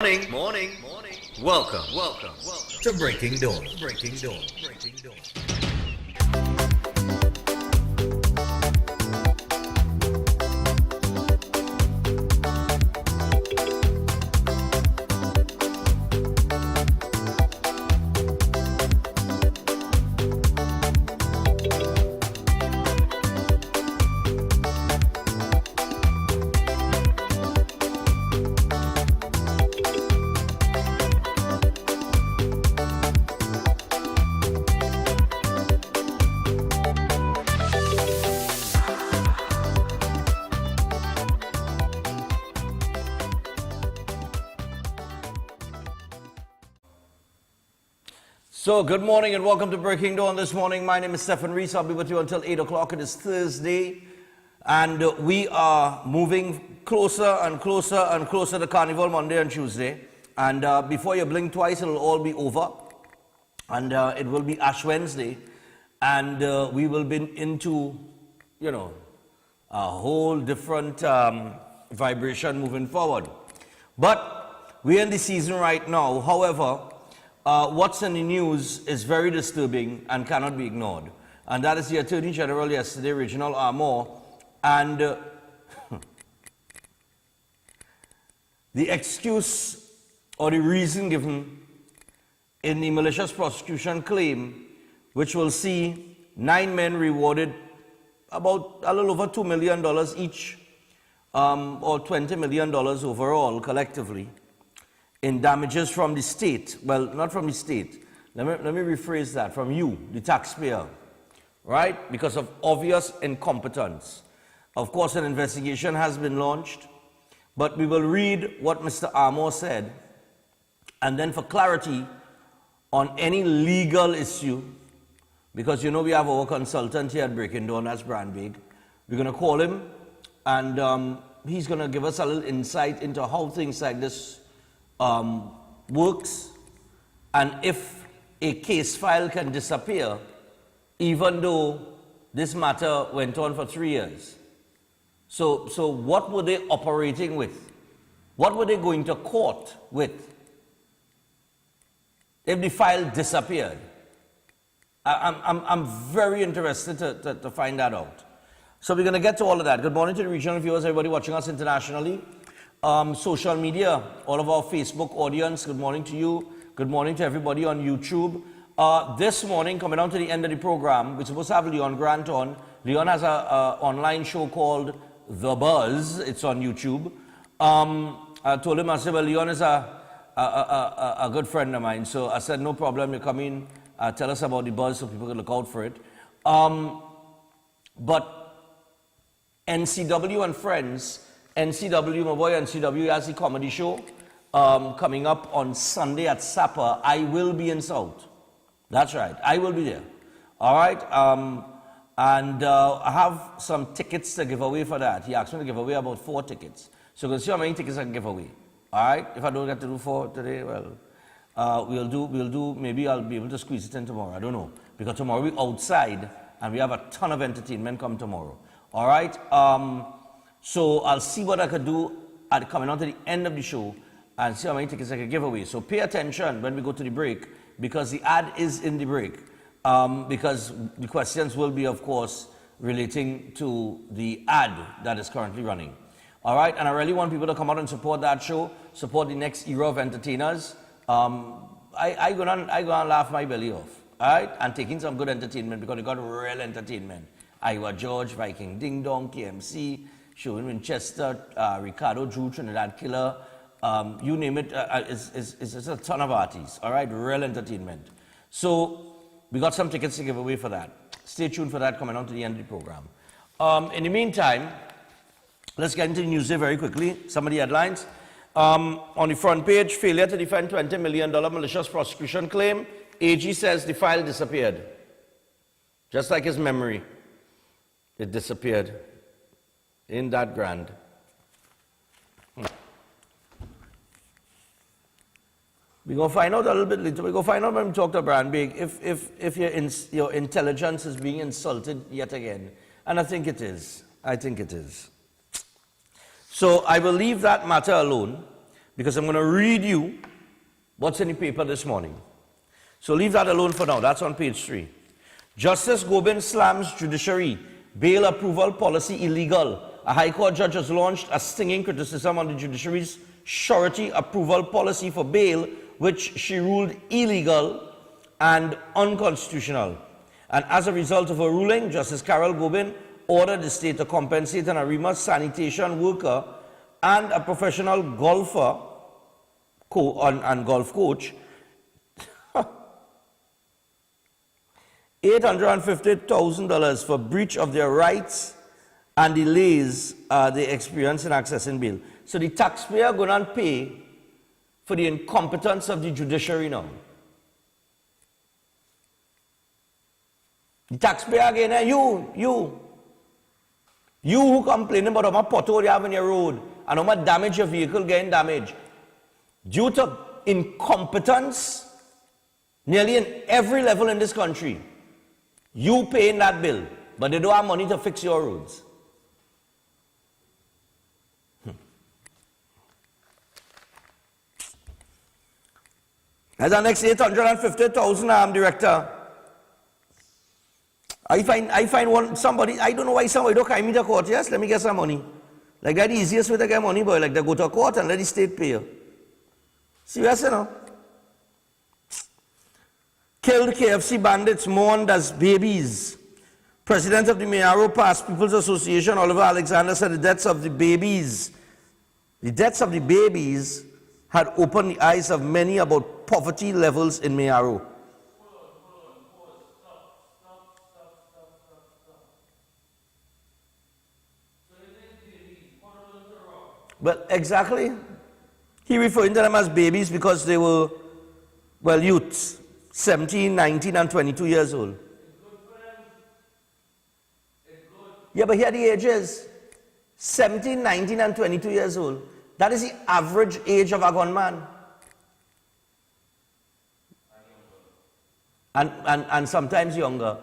Morning. Welcome to Breaking Dawn. So, good morning and welcome to Breaking Dawn this morning. My name is Stephan Reis. I'll be with you until 8 o'clock. It is Thursday, and we are moving closer and closer to Carnival Monday and Tuesday. And before you blink twice, it'll all be over. And it will be Ash Wednesday. And we will be into, a whole different vibration moving forward. But we're in the season right now. However, what's in the news is very disturbing and cannot be ignored. And that is the Attorney General yesterday, Reginald Armour, and the excuse or the reason given in the malicious prosecution claim, which will see 9 men rewarded about a little over $2 million each, or $20 million overall collectively, in damages from the state. Well, not from the state. Let me rephrase that. From you, the taxpayer, right? Because of obvious incompetence. Of course, an investigation has been launched, but we will read what Mr. Armour said, and then for clarity on any legal issue, because we have our consultant here at Breaking Dawn, that's Brandbig. We're going to call him, and he's going to give us a little insight into how things like this works, and if a case file can disappear even though this matter went on for 3 years. So what were they operating with? What were they going to court with if the file disappeared? I'm very interested to find that out. So we're going to get to all of that. Good morning to the regional viewers, everybody watching us internationally. Social media, all of our Facebook audience, good morning to you. Good morning to everybody on YouTube. This morning, coming down to the end of the program, we're supposed to have Leon Grant on. Leon has an online show called The Buzz. It's on YouTube. I told him, I said, well, Leon is a good friend of mine. So I said, no problem, you come in, tell us about The Buzz so people can look out for it. But NCW and Friends, NCW, my boy NCW has a comedy show coming up on Sunday at Sapa. I will be in South. That's right, I will be there. All right, and I have some tickets to give away for that. He asked me to give away about 4 tickets. So we'll see how many tickets I can give away. All right, if I don't get to do 4 today, well, we'll do, maybe I'll be able to squeeze it in tomorrow. I don't know, because tomorrow we're outside and we have a ton of entertainment come tomorrow. All right. So I'll see what I could do coming on to the end of the show and see how many tickets I can give away. So pay attention when we go to the break, because the ad is in the break. Because the questions will be, of course, relating to the ad that is currently running. All right, and I really want people to come out and support that show, support the next era of entertainers. I go and laugh my belly off, all right, and taking some good entertainment, because they got real entertainment. Iowa George, Viking Ding Dong, KMC, Showing Winchester, Ricardo Drew, Trinidad Killer, you name it, it's a ton of artists, all right, real entertainment. So we got some tickets to give away for that. Stay tuned for that coming on to the end of the program. In the meantime, let's get into the news here very quickly. Some of the headlines. On the front page, failure to defend $20 million malicious prosecution claim. AG says the file disappeared. Just like his memory, it disappeared. In that grand. We're going to find out a little bit later. We're going to find out when we talk to Brandbig if your intelligence is being insulted yet again. And I think it is. I think it is. So I will leave that matter alone, because I'm going to read you what's in the paper this morning. So leave that alone for now. That's on page 3. Justice Gobin slams judiciary. Bail approval policy illegal. A High Court judge has launched a stinging criticism on the judiciary's surety approval policy for bail, which she ruled illegal and unconstitutional. And as a result of her ruling, Justice Carol Gobin ordered the state to compensate an Arima sanitation worker and a professional golfer and golf coach $850,000 for breach of their rights and delays they experience in accessing bail. So the taxpayer going to pay for the incompetence of the judiciary now. The taxpayer again, you who complaining about how much pothole you have in your road and how much damage your vehicle getting damaged. Due to incompetence, nearly in every level in this country, you paying that bill, but they don't have money to fix your roads. As our next 850,000 director. I find somebody, I don't know why somebody don't carry me to court. Yes, let me get some money. Like that the easiest way to get money, boy. Like they go to court and let the state pay you. Serious, you know? Killed KFC bandits mourned as babies. President of the Mayaro Pass People's Association, Oliver Alexander, said the deaths of the babies had opened the eyes of many about poverty levels in Mayaro. Well, exactly. He referring to them as babies because they were, well, youths, 17, 19, and 22 years old. Yeah, but here the ages, 17, 19, and 22 years old. That is the average age of a gunman. And sometimes younger.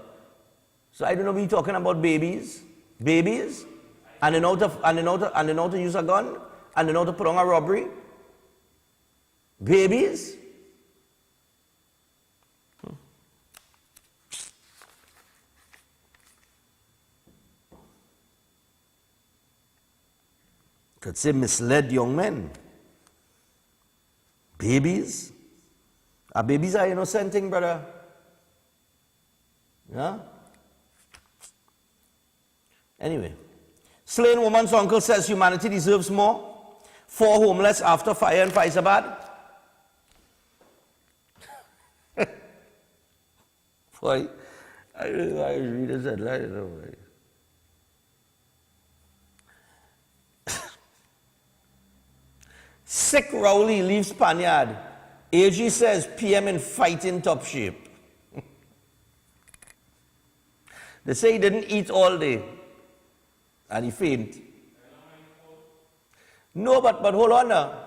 So I don't know, we're talking about babies, and they know to use a gun, and they know to put on a robbery. Babies. Could say misled young men. Babies. Babies are innocent thing, brother. Yeah? Anyway. Slain woman's uncle says humanity deserves more. 4 homeless after fire in Faizabad. Boy, I read this headline, you know, boy. Sick Rowley leaves Panyard. AG says PM in fighting top shape. They say he didn't eat all day and he faint. No, but hold on now.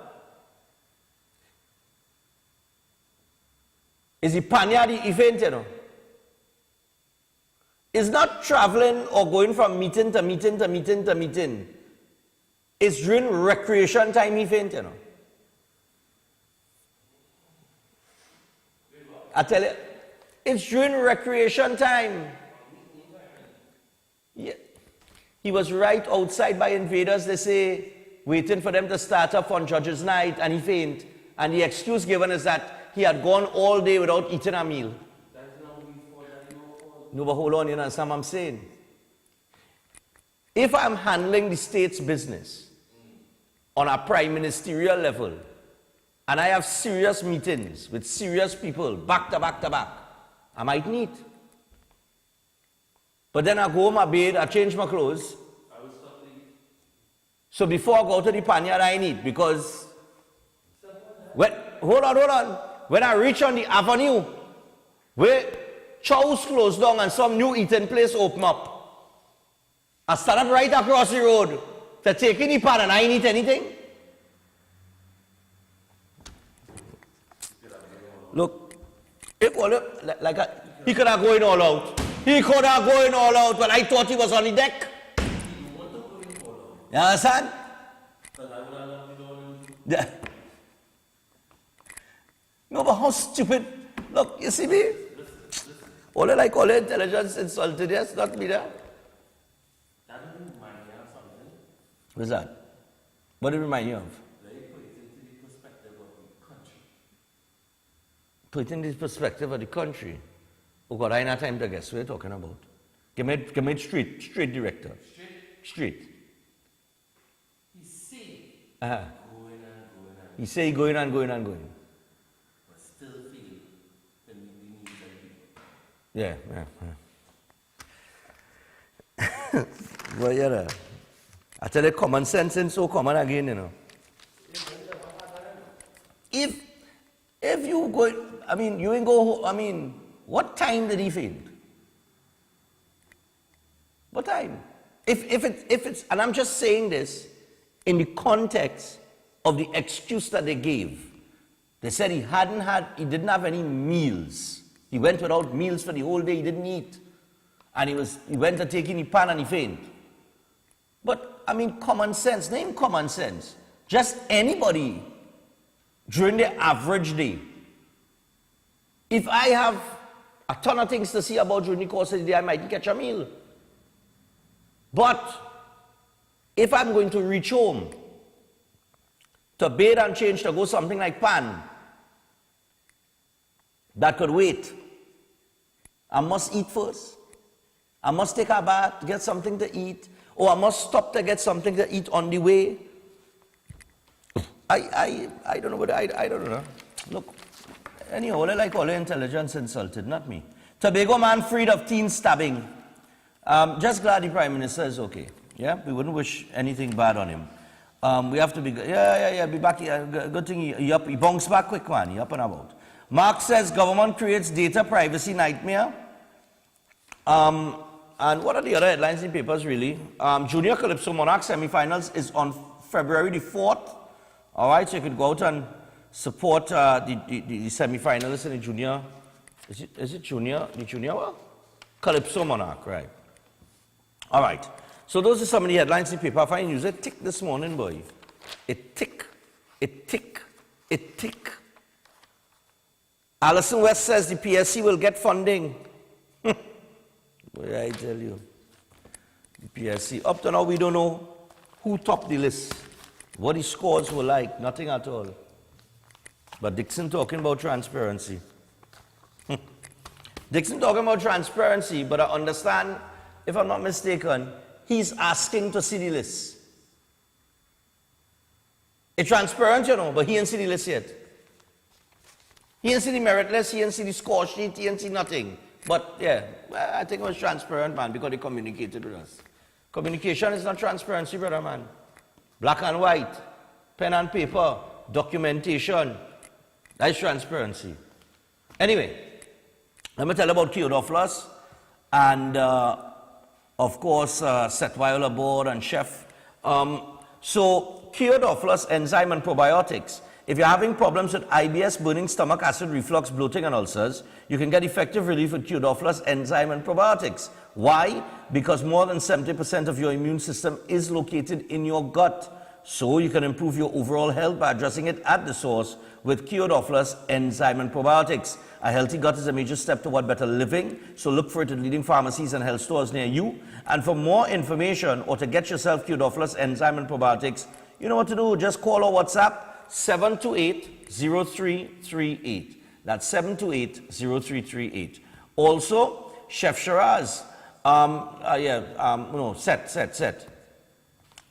Is he Panyard he faint, you know? It's not traveling or going from meeting to meeting to meeting to meeting. It's during recreation time he faint, you know. I tell you, it's during recreation time. Yeah. He was right outside by invaders, they say, waiting for them to start up on Judge's Night, and he faint. And the excuse given is that he had gone all day without eating a meal. No, but hold on, you understand what I'm saying? If I'm handling the state's business on a prime ministerial level, and I have serious meetings with serious people, back to back to back, I might need. But then I go home, I bathe, I change my clothes. So before I go to the Panyard, I need, because hold on. When I reach on the avenue, where Chow's closed down and some new eating place open up, I started right across the road to take in the pan and I ain't eat anything. Look, he could have going all out. He could have going all out, but I thought he was on the deck. You understand? No, but how stupid. Look, you see me? All I like all the intelligence insulted, yes, not me there. That doesn't remind me of something. What's that? What did it remind you of? They put it into the perspective of the country. Put it in the perspective of the country. Oh God, I ain't have time to guess what you're talking about. Give me it straight director. Straight. He see Uh-huh. going and He say going and going and going. but still feel the needs of the people. Yeah. Well, yeah. I tell you, common sense ain't so common again, you know. If you go, I mean, you ain't go, I mean, what time did he faint? What time? If it's, and I'm just saying this in the context of the excuse that they gave. They said he didn't have any meals. He went without meals for the whole day, he didn't eat. And he went to take in the pan and he faint. But, I mean, common sense, name common sense. Just anybody during the average day. If I have a ton of things to see about during the course of the day, I might catch a meal. But if I'm going to reach home to bathe and change to go something like pan, that could wait. I must eat first. I must take a bath, get something to eat, or I must stop to get something to eat on the way. I don't know what I don't know. Look, anyhow, I like all the intelligence insulted, not me. Tobago man freed of teen stabbing. Just glad the Prime Minister is okay. Yeah, we wouldn't wish anything bad on him. We have to be good. Yeah, be back. Good thing he bounced back quick, man. He up and about. Mark says government creates data privacy nightmare. And what are the other headlines in papers, really? Junior Calypso Monarch semifinals is on February the 4th. All right, so you could go out and support the semifinalists in the junior. Is it junior? The junior one? Calypso Monarch, right. All right. So those are some of the headlines in the paper. I find news. It tick this morning, boy. It tick. Alison West says the PSC will get funding. Boy, I tell you. The PSC. Up to now, we don't know who topped the list. What the scores were like. Nothing at all. But Dixon talking about transparency. Dixon talking about transparency, but I understand, if I'm not mistaken, he's asking to see the list. It's transparent, you know, but he ain't see the list yet. He ain't see the merit list, he ain't see the score sheet, he ain't see nothing. But yeah, well, I think it was transparent, man, because they communicated with us. Communication is not transparency, brother, man. Black and white, pen and paper, documentation. That's transparency. Anyway, let me tell you about Theodophilus and, of course, Seth Viola board and chef. So, Theodophilus enzyme and probiotics. If you're having problems with IBS, burning stomach, acid reflux, bloating, and ulcers, you can get effective relief with Theodophilus enzyme and probiotics. Why? Because more than 70% of your immune system is located in your gut. So you can improve your overall health by addressing it at the source with Theodophilus enzyme and probiotics. A healthy gut is a major step toward better living, so look for it at leading pharmacies and health stores near you. And for more information or to get yourself Theodophilus enzyme and probiotics, you know what to do. Just call or WhatsApp 728-0338. That's 728-0338. Also, Chef Shiraz. Seth.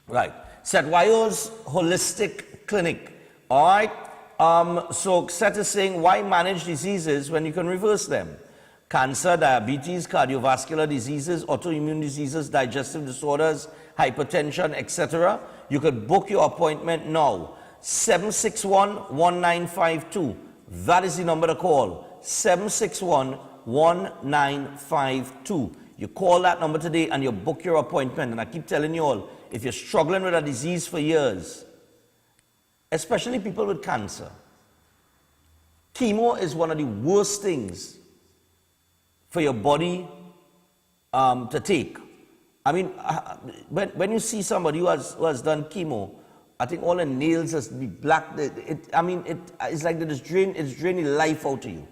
Right. Seth Wyo's Holistic Clinic. All right. So Seth is saying, why manage diseases when you can reverse them? Cancer, diabetes, cardiovascular diseases, autoimmune diseases, digestive disorders, hypertension, etc. You could book your appointment now. 761-1952. That is the number to call. 761-1952. You call that number today and you book your appointment. And I keep telling you all, if you're struggling with a disease for years, especially people with cancer, chemo is one of the worst things for your body to take. I mean, when you see somebody who has done chemo, I think all the nails has to be black. It's like it's draining life out of you.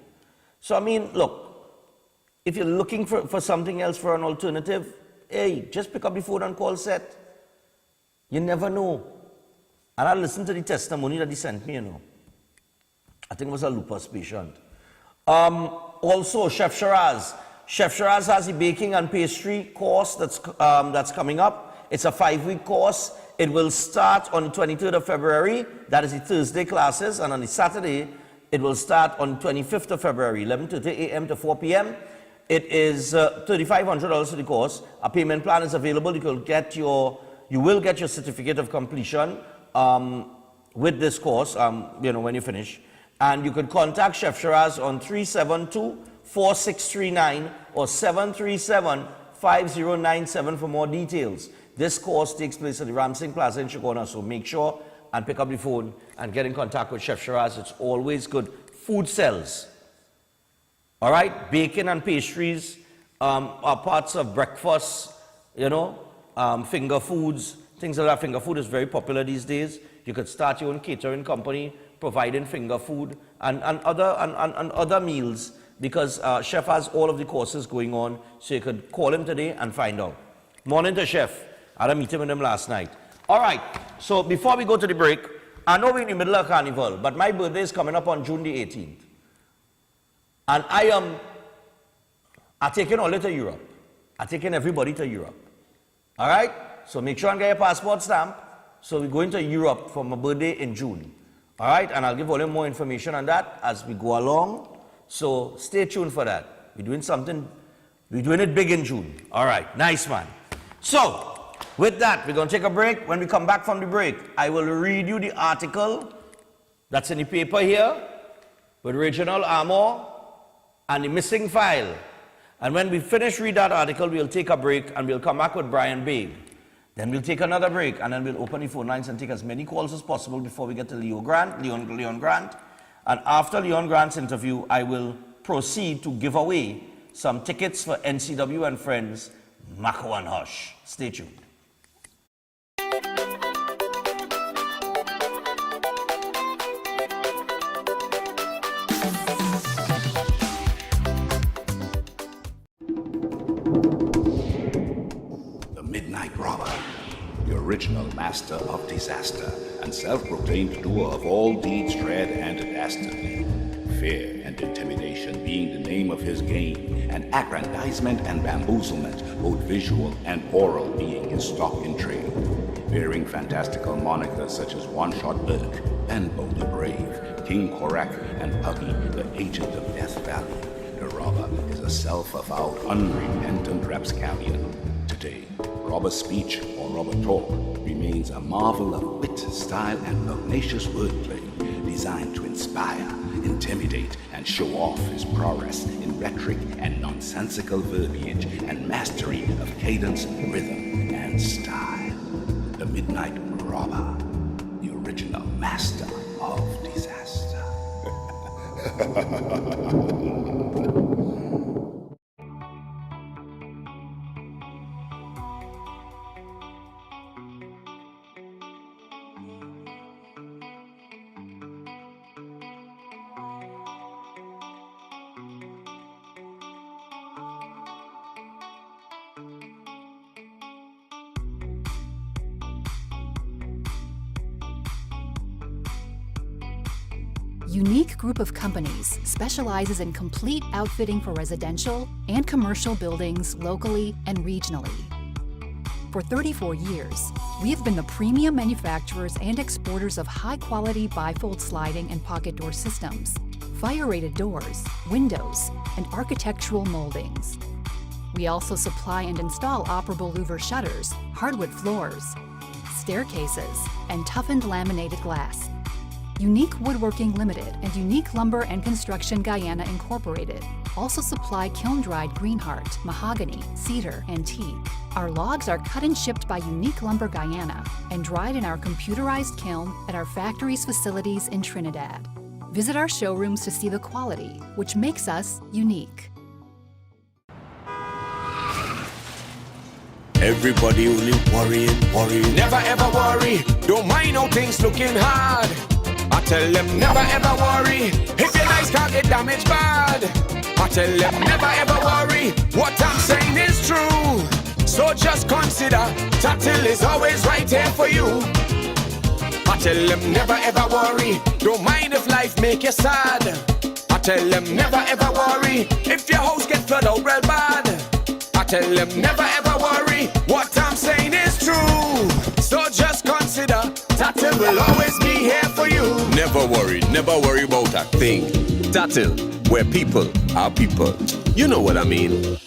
So I mean, look, if you're looking for something else, for an alternative, hey, just pick up the phone and call Seth. You never know. And I listened to the testimony that he sent me, you know. I think it was a lupus patient. Also, Chef Shiraz. Chef Shiraz has a baking and pastry course that's coming up. It's a 5-week course. It will start on the 23rd of February. That is the Thursday classes. And on the Saturday, it will start on 25th of February, 11:30 a.m. to 4 p.m. It is $3,500 for the course. A payment plan is available. You will get your certificate of completion with this course, when you finish. And you could contact Chef Shiraz on 372-4639 or 737-5097 for more details. This course takes place at the Ramsing Plaza in Chicona, so make sure and pick up the phone and get in contact with Chef Shiraz. It's always good. Food sells. All right? Bacon and pastries are parts of breakfast, finger foods, things like that. Finger food is very popular these days. You could start your own catering company providing finger food and other meals, because Chef has all of the courses going on, so you could call him today and find out. Morning to Chef. I had a meeting with him last night. All right, so before we go to the break, I know we're in the middle of Carnival, but my birthday is coming up on June the 18th. And I'm taking all to Europe. I'm taking everybody to Europe. All right? So make sure and get your passport stamp. So we're going to Europe for my birthday in June. All right? And I'll give all you more information on that as we go along. So stay tuned for that. We're doing it big in June. All right. Nice, man. So with that, we're going to take a break. When we come back from the break, I will read you the article that's in the paper here with Reginald Armour and the missing file. And when we finish read that article, we'll take a break and we'll come back with Brian Babe. Then we'll take another break and then we'll open the phone lines and take as many calls as possible before we get to Leon Grant. And after Leon Grant's interview, I will proceed to give away some tickets for NCW and Friends, Mako and Hush. Stay tuned. Original master of disaster and self-proclaimed doer of all deeds dread and dastardly. Fear and intimidation being the name of his game, and aggrandizement and bamboozlement, both visual and oral, being his stock in trade. Bearing fantastical monikers such as One-Shot Bird, Benbow the Brave, King Korak, and Puggy the Agent of Death Valley, the robber is a self-avowed, unrepentant rapscallion. Today, robber speech or robber talk remains a marvel of wit, style, and pugnacious wordplay designed to inspire, intimidate, and show off his prowess in rhetoric and nonsensical verbiage and mastery of cadence, rhythm, and style. The Midnight Robber, the original master of disaster. Unique Group of Companies specializes in complete outfitting for residential and commercial buildings locally and regionally. For 34 years, we have been the premium manufacturers and exporters of high-quality bifold sliding and pocket door systems, fire-rated doors, windows, and architectural moldings. We also supply and install operable louver shutters, hardwood floors, staircases, and toughened laminated glass. Unique Woodworking Limited and Unique Lumber and Construction Guyana Incorporated also supply kiln-dried greenheart, mahogany, cedar, and teak. Our logs are cut and shipped by Unique Lumber Guyana and dried in our computerized kiln at our factory's facilities in Trinidad. Visit our showrooms to see the quality, which makes us unique. Everybody only worrying. Never ever worry, don't mind how things looking hard. I tell them never ever worry, if your life can't get damaged bad. I tell them never ever worry, what I'm saying is true. So just consider, Tatil is always right here for you. I tell them never ever worry, don't mind if life make you sad. I tell them never ever worry, if your house get flooded out real bad. I tell them never ever worry, what I'm saying is true. So just consider, Tatil will always be here for you. Never worry about a thing. Tatil, where people are people. You know what I mean.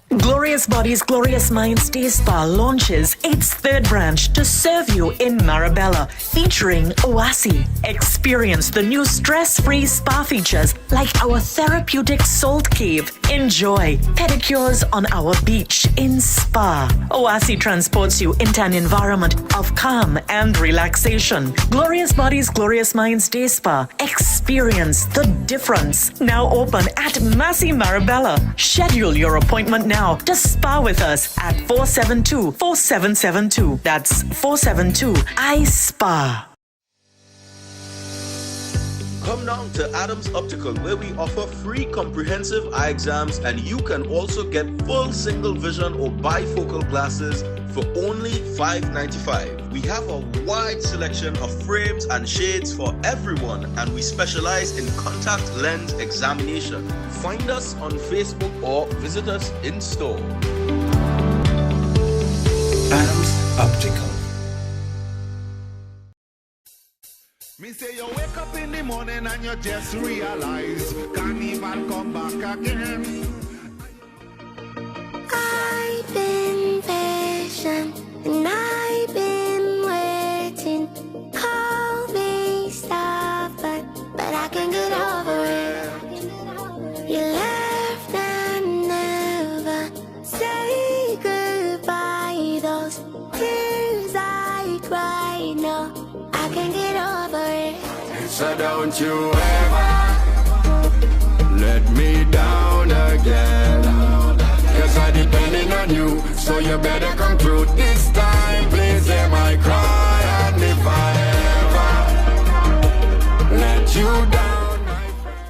Glorious Bodies, Glorious Minds Day Spa launches its third branch to serve you in Marabella, featuring Oasi. Experience the new stress-free spa features like our therapeutic salt cave. Enjoy pedicures on our beach in Spa. Oasi transports you into an environment of calm and relaxation. Glorious Bodies, Glorious Minds Day Spa. Experience the difference. Now open at Massey Marabella. Schedule your appointment now to spa with us at 472-4772. That's 472-I-SPA. Come down to Adams Optical, where we offer free comprehensive eye exams, and you can also get full single vision or bifocal glasses for only $5.95. We have a wide selection of frames and shades for everyone, and we specialize in contact lens examination. Find us on Facebook or visit us in store. Adams Optical. Me say you wake up in the morning and you just realize Carnival come back again. I've been patient and I've been waiting. Call me stubborn, but I can get over it. You left and never say goodbye. Those tears I cry, no, I can get over it. So don't you ever let me down again, 'cause I'm depending on you, so you better come through this time. Please hear my cry, and if I ever let you down, my friend.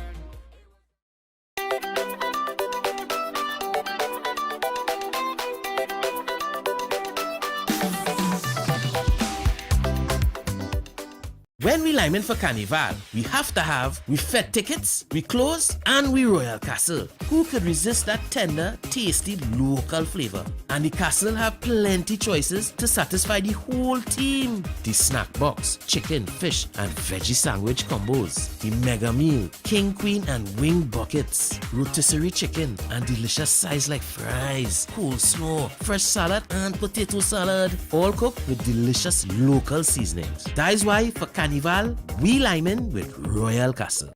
When we linemen for Carnival, we have to have we Fed tickets, we clothes, and we Royal Castle. Who could resist that tender, tasty, local flavor? And the Castle have plenty choices to satisfy the whole team. The snack box, chicken, fish, and veggie sandwich combos. The mega meal, king, queen, and wing buckets. Rotisserie chicken, and delicious sides like fries, coleslaw, fresh salad, and potato salad. All cooked with delicious local seasonings. That is why for Carnival, we linemen with Royal Castle.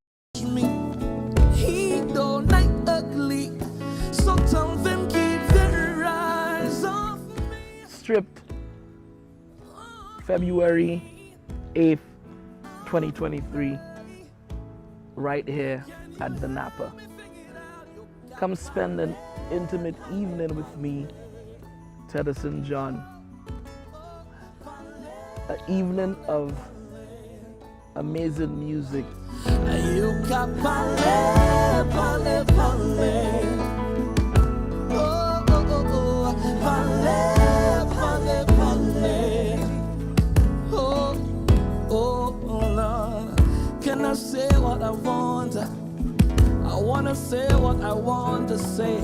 He don't like ugly, so tell them keep their eyes off me. Stripped February 8th, 2023, right here at the Napa. Come spend an intimate evening with me, Tedderson John. An evening of amazing music. You got pale, pale, pale. Oh, oh, oh, oh. Pale, pale, pale. Oh, oh, oh, Lord. Can I say what I want? I wanna say what I want to say.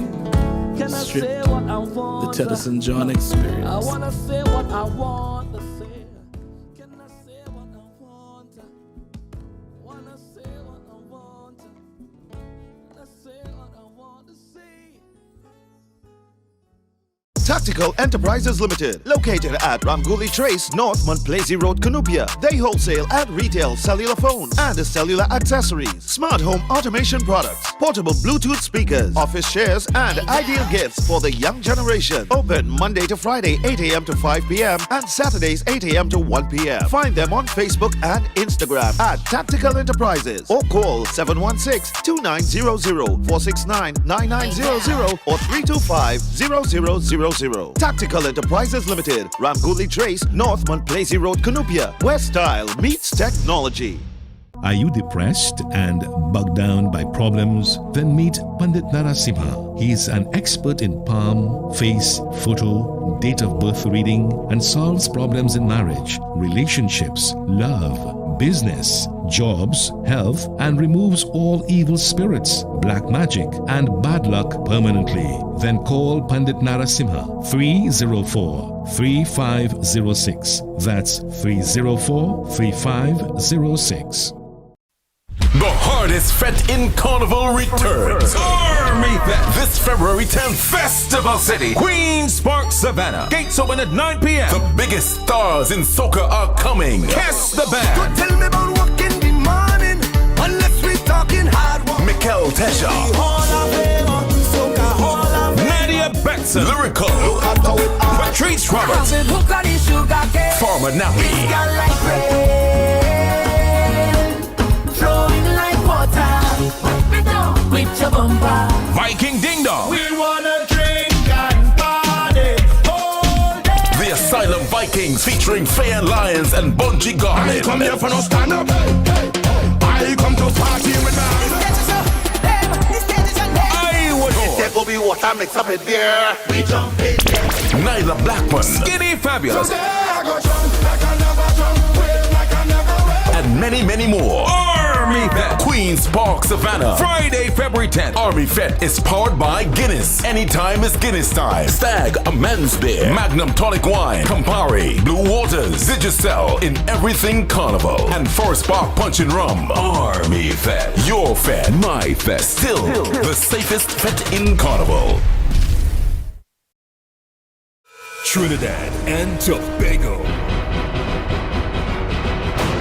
Can I say what I want? The Tedderson John experience. I wanna say what I want to say. Can I say what I want? Wanna say what I want. Let's say what I want to say. Tactical Enterprises Limited, located at Ramguli Trace, North Montplaisir Road, Cunupia. They wholesale and retail cellular phones and cellular accessories, smart home automation products, portable Bluetooth speakers, office chairs, and ideal gifts for the young generation. Open Monday to Friday, 8 a.m. to 5 p.m. and Saturdays, 8 a.m. to 1 p.m. Find them on Facebook and Instagram at Tactical Enterprises or call 716-2900, 469-9900 or 325-0000. 700. Tactical Enterprises Limited, Ramguli Trace, North Montplaisir Road, Cunupia, where style meets technology. Are you depressed and bogged down by problems? Then meet Pandit Narasimha. He is an expert in palm, face, photo, date of birth reading, and solves problems in marriage, relationships, love, business, jobs, health, and removes all evil spirits, black magic, and bad luck permanently. Then call Pandit Narasimha 304-3506. That's 304-3506. The hardest fete in Carnival returns. Army Fete. This February 10th, Festival City, Queen's Park, Savannah. Gates open at 9 p.m. The biggest stars in soca are coming. Kiss the band. Don't tell me about work in the morning, unless we talking hard work. Mikel Tesha. Nadia Benson. Lyrical. Patrice Roberts. Farmer Nappy. Flowing like water, with your bumper. Viking Ding Dong. We wanna drink and party all day. The Asylum Vikings featuring Fair Lions and Bungie Garden. I come here for no stand up. I come to party with my. There will be water mixed up in there. We jump in there. Nyla Blackman. Skinny Fabulous. Today I go jump like I never jump, wave like I never wave. And many, many more. Army Fete, Queen's Park, Savannah. Friday, February 10th. Army Fete is powered by Guinness. Anytime is Guinness time. Stag, a man's beer. Magnum tonic wine. Campari, Blue Waters, Digicel in everything Carnival. And Forest Park Punch and Rum. Army Fete. Your Fete, my Fete. Still the safest Fete in Carnival. Trinidad and Tobago.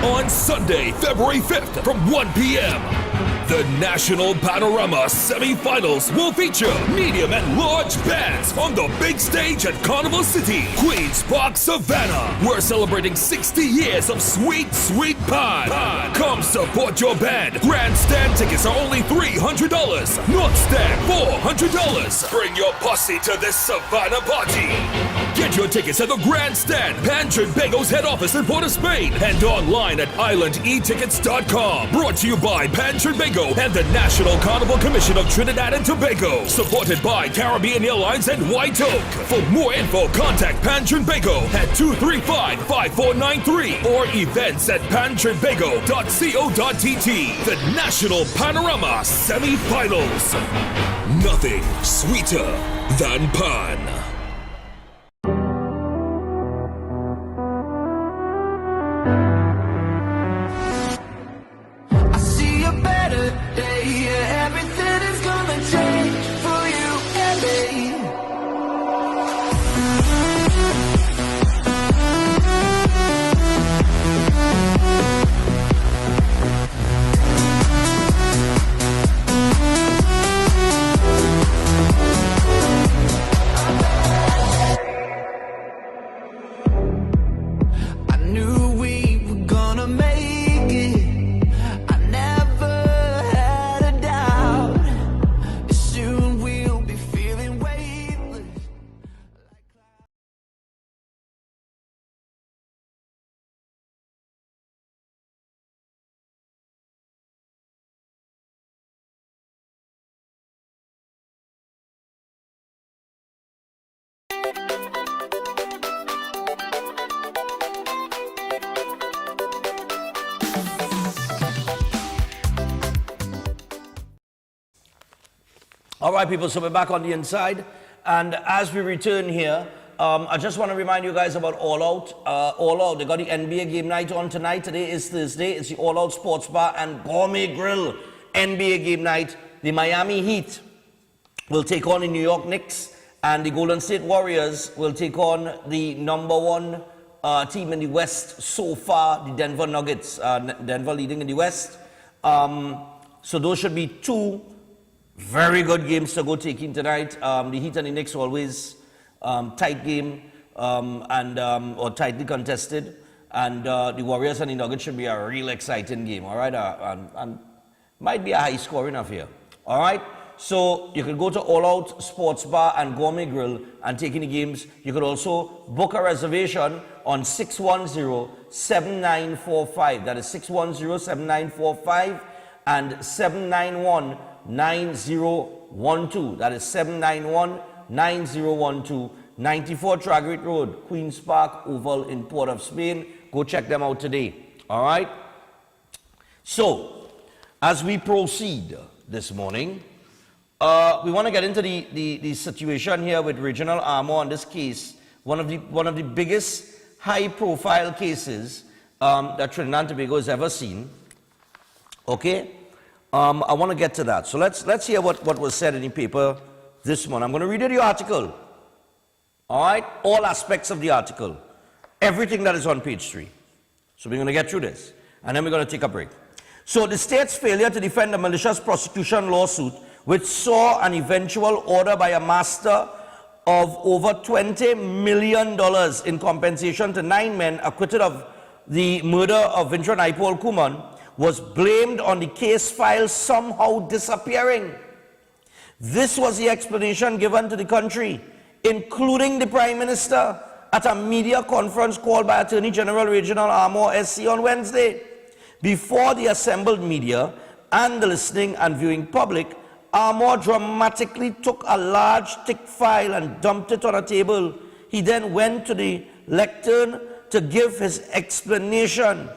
On Sunday, February 5th from 1 p.m. The National Panorama Semi-Finals will feature medium and large bands on the big stage at Carnival City, Queen's Park, Savannah. We're celebrating 60 years of sweet, sweet pie. Come support your band. Grandstand tickets are only $300. North Stand, $400. Bring your posse to this Savannah party. Get your tickets at the Grandstand, Pan Trinbago's head office in Port of Spain, and online at islandetickets.com. Brought to you by Pan Trinbago and the National Carnival Commission of Trinidad and Tobago. Supported by Caribbean Airlines and White Oak. For more info, contact Pan Trinbago at 235-5493 or events at pantrinbago.co.tt. The National Panorama Semi-Finals. Nothing sweeter than pan. Everything is gonna change for you and me. I knew we were gonna make it. I never had a doubt. Soon we'll be feeling weightless. All right, people, so we're back on the inside. And as we return here, I just want to remind you guys about All Out. All Out, they got the NBA game night on tonight. Today is Thursday. It's the All Out Sports Bar and Gourmet Grill NBA game night. The Miami Heat will take on the New York Knicks, and the Golden State Warriors will take on the #1 team in the West so far, the Denver Nuggets. Denver leading in the West. So those should be two very good games to go taking tonight. The Heat and the Knicks always tight game or tightly contested. And the Warriors and the Nuggets should be a real exciting game, all right? And might be a high scoring affair, all right? So you can go to All Out Sports Bar and Gourmet Grill and take in the games. You could also book a reservation on 610-7945. That is 610-7945 and 791-9012. That is 791-9012. 94 Tragrate Road, Queen's Park Oval in Port of Spain. Go check them out today. All right? So, as we proceed this morning, we want to get into the situation here with Regional Armour on this case. One of the biggest high-profile cases that Trinidad and Tobago has ever seen. Okay? I want to get to that. So let's hear what was said in the paper this morning. I'm going to read you the article. All right? All aspects of the article. Everything that is on page 3. So we're going to get through this. And then we're going to take a break. So the state's failure to defend the malicious prosecution lawsuit, which saw an eventual order by a master of over $20 million in compensation to 9 men acquitted of the murder of Vintran Aipol Kuman, was blamed on the case file somehow disappearing. This was the explanation given to the country, including the Prime Minister, at a media conference called by Attorney General Regional Armour SC on Wednesday. Before the assembled media and the listening and viewing public, Armour dramatically took a large thick file and dumped it on a table. He then went to the lectern to give his explanation.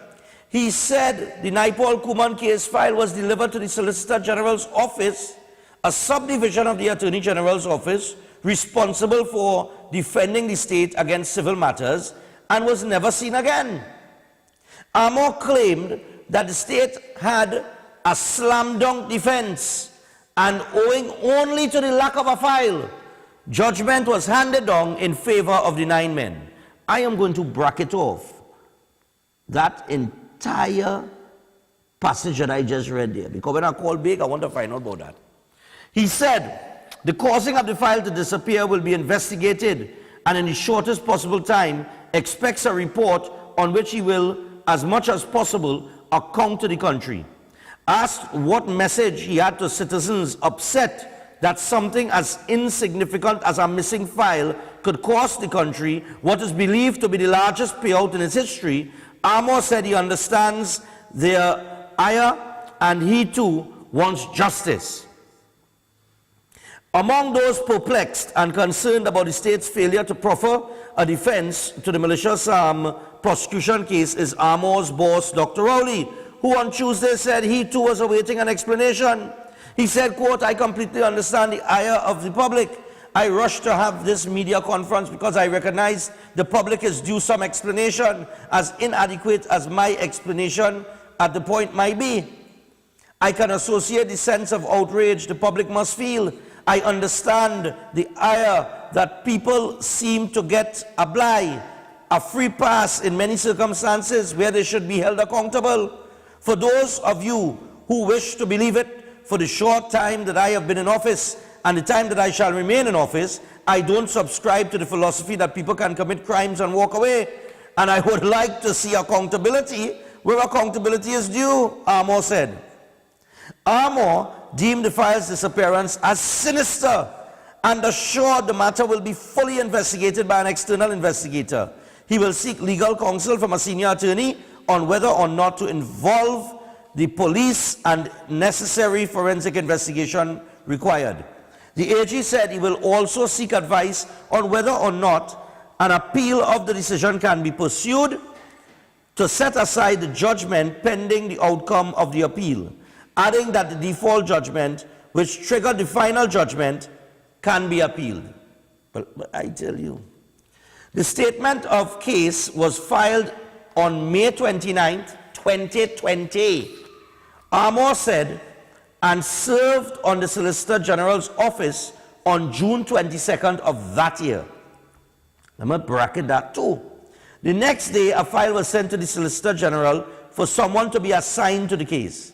He said the Naipol Kuman case file was delivered to the Solicitor General's office, a subdivision of the Attorney General's office, responsible for defending the state against civil matters, and was never seen again. Armour claimed that the state had a slam dunk defense, and owing only to the lack of a file, judgment was handed down in favor of the 9 men. I am going to bracket off that entire passage that I just read there, because when I call big, I want to find out about that. He said, the causing of the file to disappear will be investigated, and in the shortest possible time, expects a report on which he will, as much as possible, account to the country. Asked what message he had to citizens upset that something as insignificant as a missing file could cost the country what is believed to be the largest payout in its history, Armour said he understands their ire and he too wants justice. Among those perplexed and concerned about the state's failure to proffer a defense to the malicious prosecution case is Armour's boss, Dr. Rowley, who on Tuesday said he too was awaiting an explanation. He said, quote, I completely understand the ire of the public. I rushed to have this media conference because I recognize the public is due some explanation, as inadequate as my explanation at the point might be. I can associate the sense of outrage the public must feel. I understand the ire that people seem to get a bligh, a free pass in many circumstances where they should be held accountable. For those of you who wish to believe it, for the short time that I have been in office and the time that I shall remain in office, I don't subscribe to the philosophy that people can commit crimes and walk away. And I would like to see accountability where accountability is due, Armour said. Armour deemed the file's disappearance as sinister and assured the matter will be fully investigated by an external investigator. He will seek legal counsel from a senior attorney on whether or not to involve the police and necessary forensic investigation required. The AG said he will also seek advice on whether or not an appeal of the decision can be pursued to set aside the judgment pending the outcome of the appeal, adding that the default judgment, which triggered the final judgment, can be appealed. But I tell you, the statement of case was filed on May 29th, 2020. Armour said, and served on the Solicitor General's office on June 22nd of that year. Let me bracket that too. The next day, a file was sent to the Solicitor General for someone to be assigned to the case.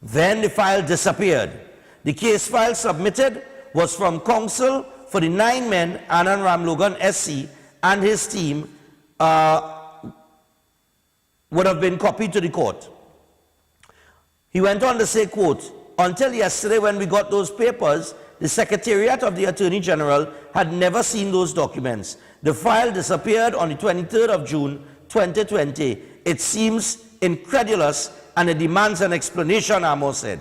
Then the file disappeared. The case file submitted was from counsel for the 9 men, Anand Ramlogan SC, and his team would have been copied to the court. He went on to say, quote, until yesterday when we got those papers, the Secretariat of the Attorney General had never seen those documents. The file disappeared on the 23rd of June, 2020. It seems incredulous and it demands an explanation, Amos said.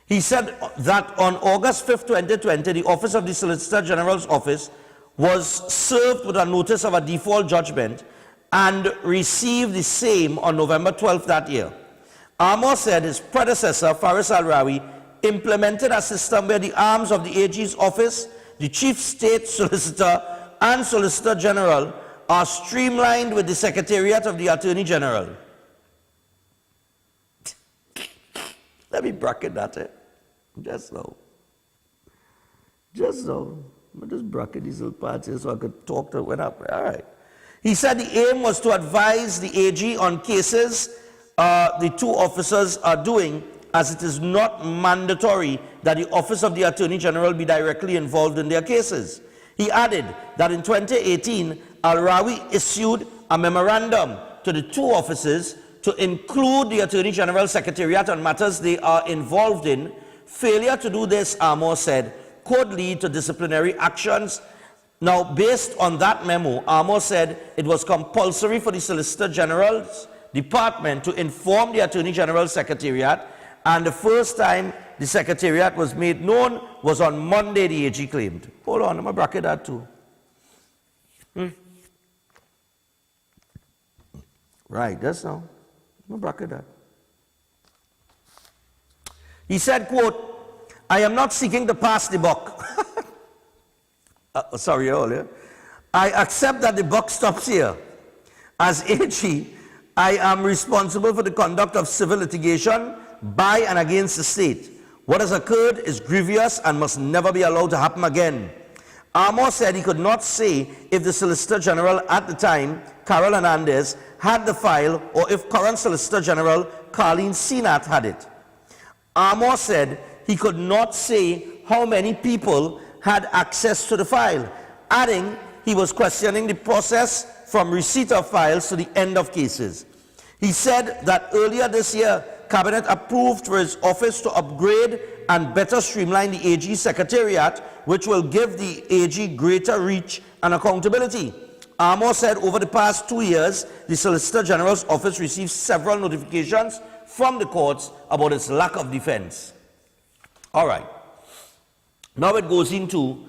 He said that on August 5th, 2020, the Office of the Solicitor General's office was served with a notice of a default judgment and received the same on November 12th that year. Amos said his predecessor, Faris Al-Rawi, implemented a system where the arms of the AG's office, the Chief State Solicitor, and Solicitor General are streamlined with the Secretariat of the Attorney General. Let me bracket that. Just now. Just now. I'll just bracket these little parts here so I could talk to when up. All right. He said the aim was to advise the AG on cases the two officers are doing, as it is not mandatory that the Office of the Attorney General be directly involved in their cases. He added that in 2018, Al-Rawi issued a memorandum to the two offices to include the Attorney General Secretariat on matters they are involved in. Failure to do this, Amos said, could lead to disciplinary actions. Now, based on that memo, Amos said it was compulsory for the Solicitor General's department to inform the Attorney General Secretariat, and the first time the Secretariat was made known was on Monday, the AG claimed. Hold on, I'm going to bracket that too. Right, that's now. I'm going to bracket that. He said, quote, I am not seeking to pass the buck. Sorry, earlier. I accept that the buck stops here. As AG, I am responsible for the conduct of civil litigation by and against the state. What has occurred is grievous and must never be allowed to happen again. Amos said he could not say if the Solicitor General at the time, Carol Hernandez, had the file or if current Solicitor General Carleen Senat had it. Amos said he could not say how many people had access to the file, adding he was questioning the process from receipt of files to the end of cases. He said that earlier this year, Cabinet approved for his office to upgrade and better streamline the AG Secretariat, which will give the AG greater reach and accountability. Amos said over the past 2 years, the Solicitor General's office received several notifications from the courts about its lack of defense. All right. Now it goes into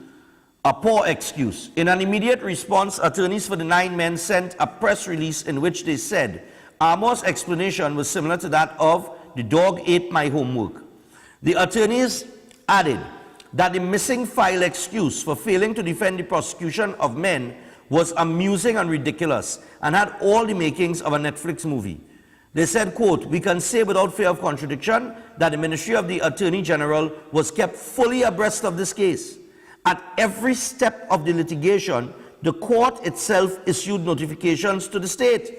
a poor excuse. In an immediate response, attorneys for the 9 men sent a press release in which they said Amos' explanation was similar to that of the dog ate my homework. The attorneys added that the missing file excuse for failing to defend the prosecution of men was amusing and ridiculous and had all the makings of a Netflix movie. They said, quote, we can say without fear of contradiction that the Ministry of the Attorney General was kept fully abreast of this case. At every step of the litigation, the court itself issued notifications to the state.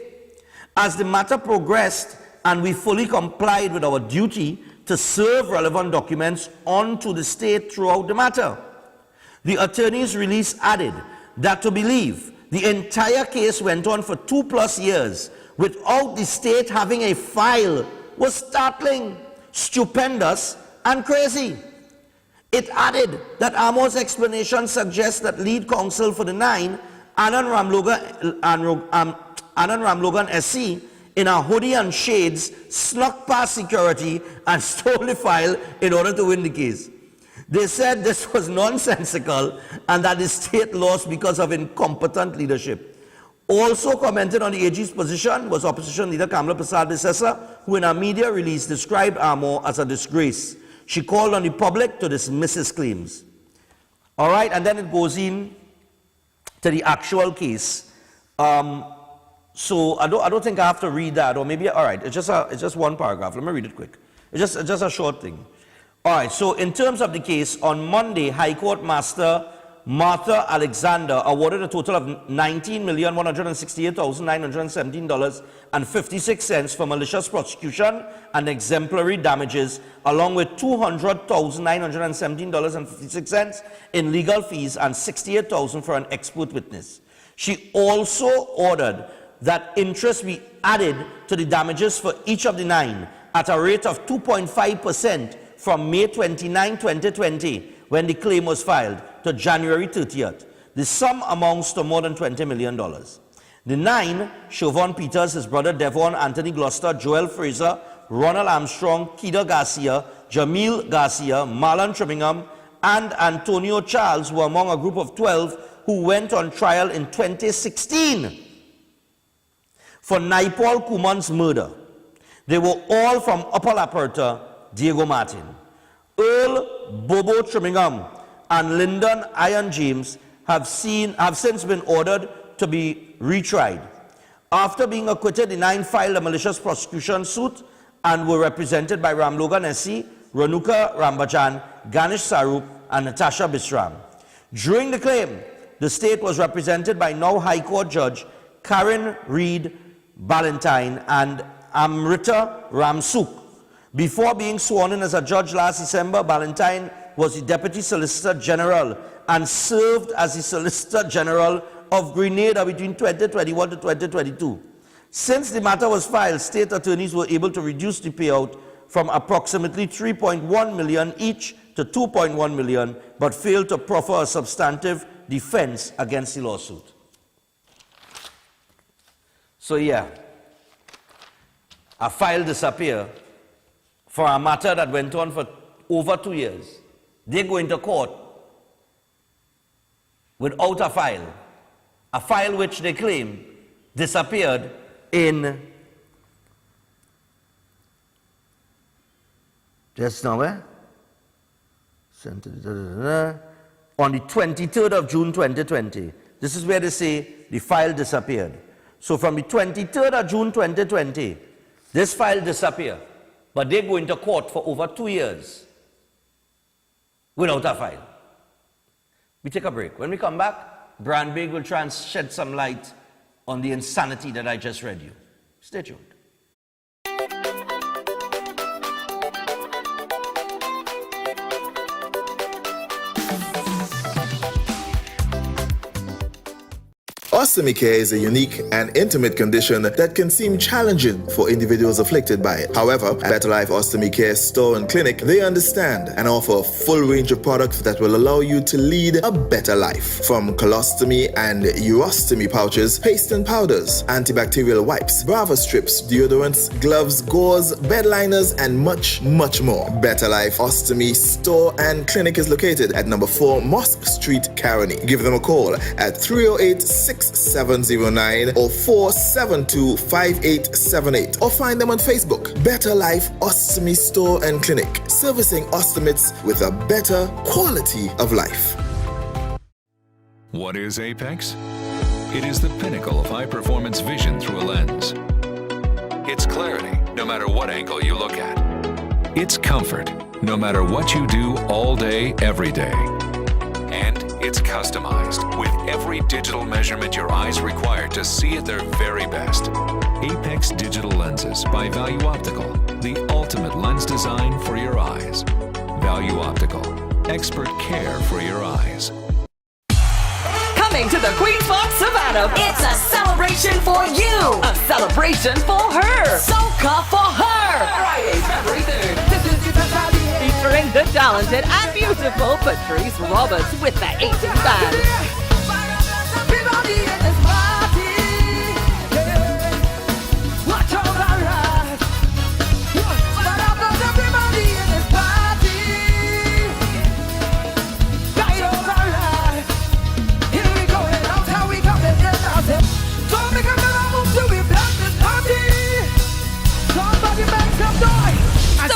As the matter progressed and we fully complied with our duty to serve relevant documents onto the state throughout the matter. The attorney's release added that to believe the entire case went on for 2+ years without the state having a file was startling, stupendous, and crazy. It added that Amos' explanation suggests that lead counsel for the 9, Anand Ramlogan SC, in a hoodie and shades, snuck past security and stole the file in order to win the case. They said this was nonsensical and that the state lost because of incompetent leadership. Also commented on the AG's position was opposition leader Kamala Prasad-Bissessa, who in a media release described Amos as a disgrace. She called on the public to dismiss his claims. All right, and then it goes in to the actual case. So I don't think I have to read that, or maybe, all right, it's just one paragraph. Let me read it quick. It's just a short thing. All right, so in terms of the case, on Monday, High Court Master Martha Alexander awarded a total of $19,168,917.56 for malicious prosecution and exemplary damages, along with $200,917.56 in legal fees and $68,000 for an expert witness. She also ordered that interest be added to the damages for each of the 9 at a rate of 2.5% from May 29, 2020, when the claim was filed, to January 30th. The sum amounts to more than $20 million. The 9, Siobhan Peters, his brother Devon, Anthony Gloucester, Joel Fraser, Ronald Armstrong, Kida Garcia, Jamil Garcia, Marlon Trimmingham, and Antonio Charles were among a group of 12 who went on trial in 2016 for Naipal Kuman's murder. They were all from Upper Laperta, Diego Martin. Earl Bobo Trimmingham and Lyndon Iron James have since been ordered to be retried. After being acquitted, the 9 filed a malicious prosecution suit and were represented by Ramlogan Essi, Ranuka Rambajan, Ganesh Sarup, and Natasha Bisram. During the claim, the state was represented by now High Court Judge Karen Reed Ballantyne and Amrita Ramsuk. Before being sworn in as a judge last December, Ballantyne was the Deputy Solicitor General and served as the Solicitor General of Grenada between 2021 to 2022. Since the matter was filed, state attorneys were able to reduce the payout from approximately $3.1 million each to $2.1 million, but failed to proffer a substantive defense against the lawsuit. So yeah, a file disappear for a matter that went on for over 2 years. They go into court without a file which they claim disappeared in just now, on the 23rd of June 2020. This is where they say the file disappeared. So from the 23rd of June 2020, this file disappeared, but they go into court for over 2 years without a file. We take a break. When we come back, Brian Big will try and shed some light on the insanity that I just read you. Stay tuned. Ostomy care is a unique and intimate condition that can seem challenging for individuals afflicted by it. However, at Better Life Ostomy Care Store and Clinic, they understand and offer a full range of products that will allow you to lead a better life. From colostomy and urostomy pouches, paste and powders, antibacterial wipes, Brava strips, deodorants, gloves, gauze, bed liners, and much, much more. Better Life Ostomy Store and Clinic is located at number 4 Mosque Street, Caroni. Give them a call at 308-6709 or 472-5878, or find them on Facebook. Better Life Ostomy Store and Clinic, servicing ostomates with a better quality of life. What is Apex? It is the pinnacle of high-performance vision through a lens. It's clarity, no matter what angle you look at. It's comfort, no matter what you do all day, every day. And it's customized with every digital measurement your eyes require to see at their very best. Apex Digital Lenses by Value Optical, the ultimate lens design for your eyes. Value Optical, expert care for your eyes. Coming to the Queen's Park Savannah, it's a celebration for you, a celebration for her, soca for her. Friday, February 3rd. Featuring the talented and beautiful Patrice Roberts with the 80s band.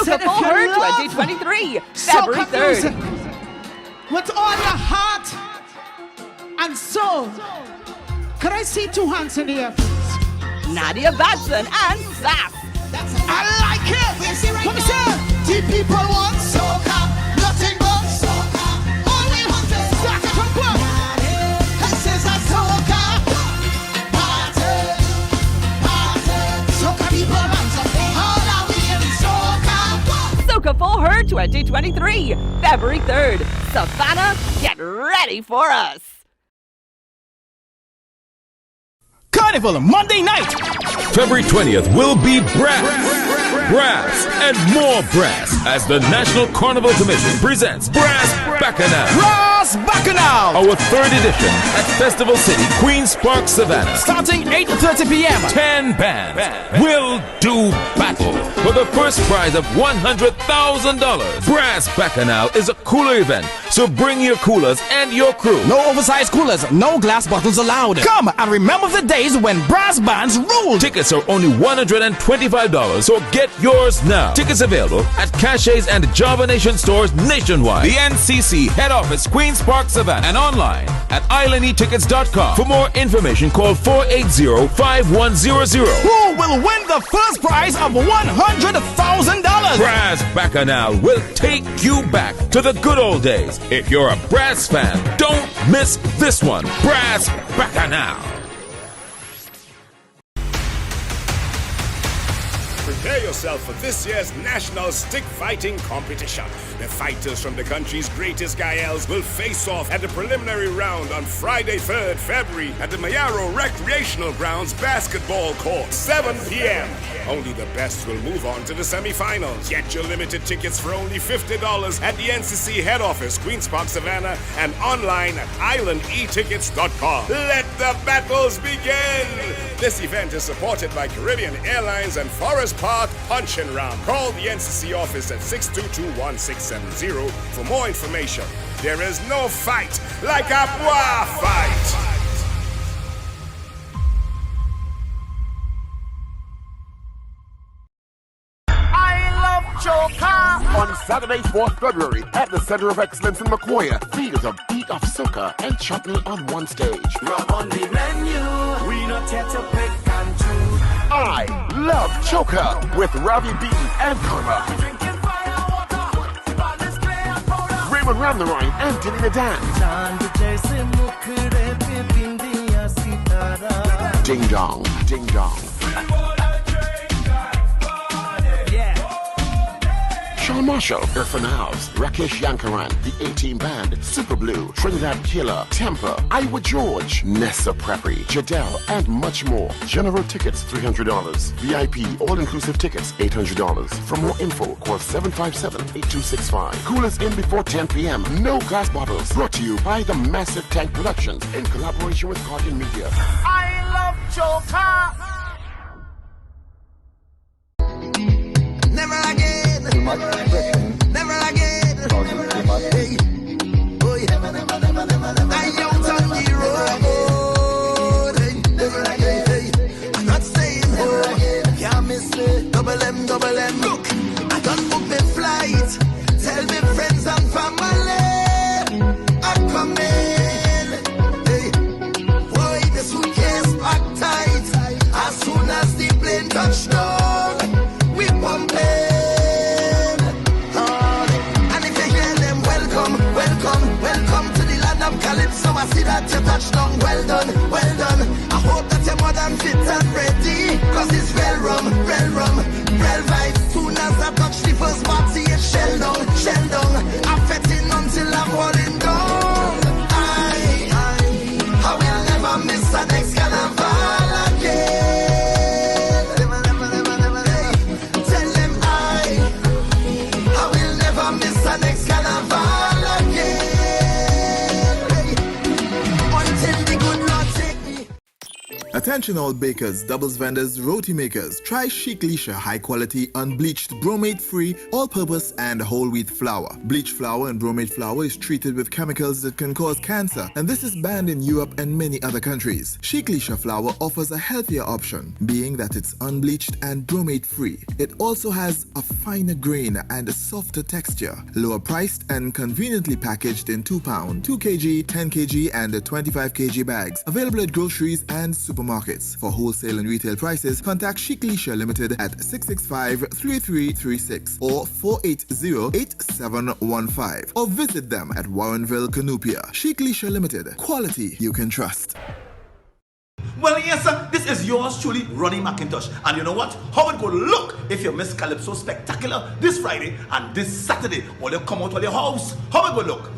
Soca for her 2023, February 3rd. With all your heart and soul. Could I see 2 hands in the air, please? Nadia Batson and Sass. I like it. Let me say, the people want soca, nothing but soca. Only want it. Soca from club. This is a soca party, party. Soca people want it. All are we in soca. Soca for her 2023, February 3rd. Savannah, get ready for us. Carnival Monday night. February 20th will be brand brass, and more brass as the National Carnival Commission presents Brass Bacchanal. Brass Bacchanal! Our third edition at Festival City, Queen's Park, Savannah. Starting 8:30 p.m. 10 bands will do battle for the first prize of $100,000. Brass Bacchanal is a cooler event, so bring your coolers and your crew. No oversized coolers, no glass bottles allowed. Come and remember the days when brass bands ruled. Tickets are only $125, so get yours now. Tickets available at Caches and Java Nation stores nationwide. The NCC head office, Queen's Park, Savannah, and online at islandetickets.com. For more information, call 480-5100. Who will win the first prize of $100,000? Brass Bacchanal will take you back to the good old days. If you're a brass fan, don't miss this one. Brass Bacchanal. Prepare yourself for this year's National Stick Fighting Competition. The fighters from the country's greatest Gaels will face off at the preliminary round on Friday, 3rd February at the Mayaro Recreational Grounds Basketball Court, 7 p.m. Only the best will move on to the semifinals. Get your limited tickets for only $50 at the NCC head office, Queen's Park, Savannah, and online at islandetickets.com. Let the battles begin! This event is supported by Caribbean Airlines and Forest Park Punch and Ram. Call the NCC office at 622-1670 for more information. There is no fight like a bois fight. On Saturday, 4th February, at the Center of Excellence in Macoya, features a beat of soca and chutney on one stage. Rub on the menu, we not here to pick and choose. I love choca with Ravi B and Karma. Raymond Ramnaroy and Tilly the Dance. Ding dong, ding dong. Sean Marshall, Irfan House, Rakesh Yankaran, the A-Team Band, Super Blue, Trinidad Killer, Temper, Iowa George, Nessa Preppy, Jadel, and much more. General tickets, $300. VIP, all-inclusive tickets, $800. For more info, call 757-8265. Coolers in before 10 p.m. No glass bottles. Brought to you by the Massive Tank Productions in collaboration with Cartoon Media. I love Joker. Never again. Never again. Hey. Oh, yeah. I out on the road. Hey. Never again. Hey. I'm not saying never again. Can't miss it. Double M, double M. Look, I done book my flight. Tell me friends and family I'm coming. Hey. Boy, the suitcase packed tight. As soon as the plane touched down, we pump it. So I see that you touched down, well done, well done. I hope that you're more than fit and ready, cause it's real rum, real vibe. Soon as I touch the first party, it's shell down. I'm fetting until I'm falling down. I will never miss the next carnival again. Tell them I will never miss the next carnival. Attention all bakers, doubles vendors, roti makers. Try Chic Leisha high quality, unbleached, bromate free, all-purpose and whole wheat flour. Bleached flour and bromate flour is treated with chemicals that can cause cancer, and this is banned in Europe and many other countries. Chic Leisha flour offers a healthier option, being that it's unbleached and bromate free. It also has a finer grain and a softer texture, lower priced and conveniently packaged in 2 pound, 2 kg, 10 kg and 25 kg bags. Available at groceries and supermarkets. For wholesale and retail prices, contact Chic Leisha Limited at 665-3336 or 480-8715 or visit them at Warrenville, Canupia. Chic Leisha Limited. Quality you can trust. Well, yes, sir, this is yours truly, Ronnie McIntosh. And you know what? How it go look if you miss Calypso Spectacular this Friday and this Saturday? Will you come out of your house? How it go look?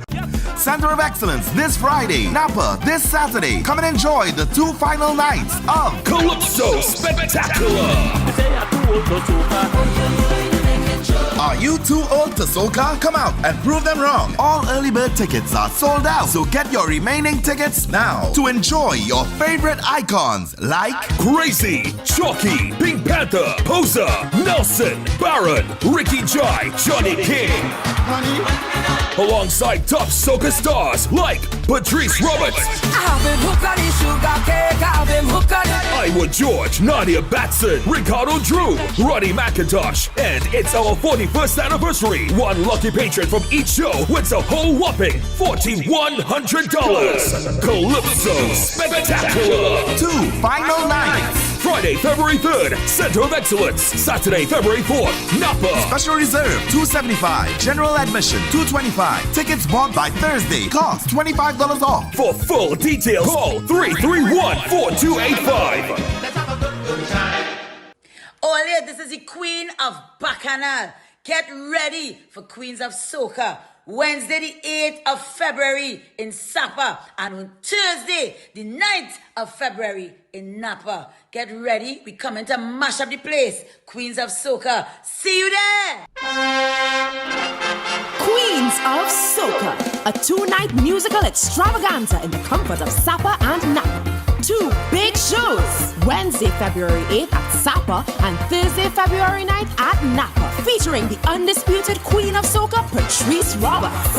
Center of Excellence this Friday, Napa this Saturday. Come and enjoy the 2 final nights of Calypso Spectacular. Are you too old to soca? Come out and prove them wrong. All early bird tickets are sold out, so get your remaining tickets now to enjoy your favorite icons like Crazy, Chalky, Pink Panther, Poser, Nelson, Baron, Ricky Jai, Johnny King. Alongside top soca stars like Patrice Roberts, Iowa George, Nadia Batson, Ricardo Drew, Roddy McIntosh, and it's our 41st anniversary. One lucky patron from each show wins a whole whopping $4,100. Calypso Spectacular. 2 final nights. Friday, February 3rd, Center of Excellence. Saturday, February 4th, Napa. Special reserve $275. General admission $225. Tickets bought by Thursday. Cost $25 off. For full details, call 331-4285. Olé, this is the Queen of Bacchanal. Get ready for Queens of Soca. Wednesday the 8th of February in Sapa, and on Thursday the 9th of February in Napa. Get ready, we coming to mash up the place. Queens of Soca, see you there! Queens of Soca, a 2-night musical extravaganza in the comfort of Sapa and Napa. 2 big shows, Wednesday, February 8th at Sapa and Thursday, February 9th at Napa, featuring the undisputed Queen of Soca, Patrice Roberts.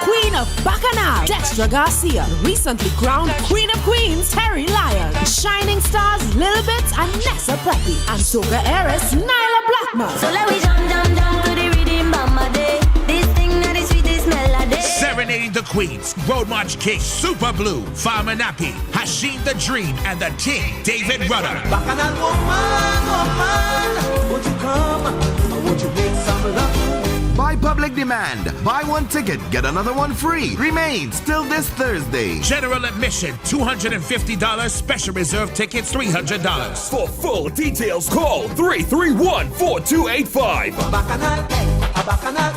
Queen of Bacchanal, Destra Garcia, recently crowned Queen of Queens, Terry Lyon, Shining Stars, Lil Bit and Nessa Preppy, and Soca heiress, Nyla Blackman. So let me jump to the rhythm, Mama Day. This thing that is sweetest melody. Serenading the Queens, Road March King, Super Blue, Farmer Nappy, Hashim the Dream, and the King, David Rudder. Bacchanal woman, won't you come? Won't you make some love? By public demand, buy one ticket, get another one free. Remains till this Thursday. General admission $250, special reserve tickets $300. For full details, call 331-4285. Bacchanal, a Bacchanal.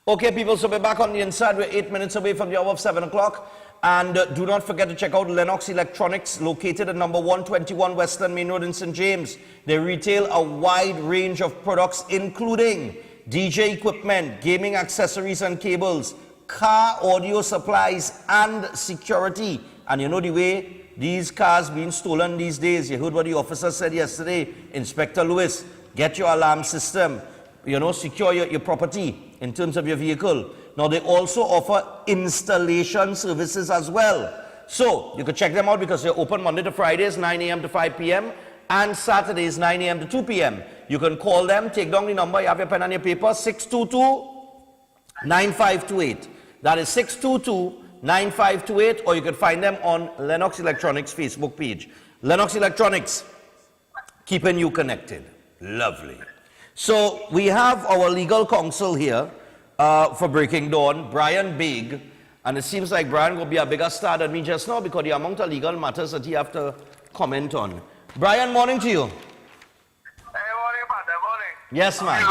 Okay, people, so we're back on the inside. We're 8 minutes away from the hour of 7 o'clock. And do not forget to check out Lennox Electronics, located at number 121 Western Main Road in St. James. They retail a wide range of products, including DJ equipment, gaming accessories and cables, car audio supplies, and security. And you know the way these cars being stolen these days. You heard what the officer said yesterday, Inspector Lewis. Get your alarm system. You know, secure your property in terms of your vehicle. Now, they also offer installation services as well. So, you can check them out because they're open Monday to Fridays, 9 a.m. to 5 p.m. and Saturdays, 9 a.m. to 2 p.m. You can call them, take down the number, you have your pen and your paper, 622-9528. That is 622-9528, or you can find them on Lennox Electronics Facebook page. Lennox Electronics, keeping you connected. Lovely. So we have our legal counsel here for Breaking Dawn, Brian Big, and it seems like Brian will be a bigger star than me just now because the amount of legal matters that he have to comment on. Brian, morning to you. Hey, morning, morning. Yes, man.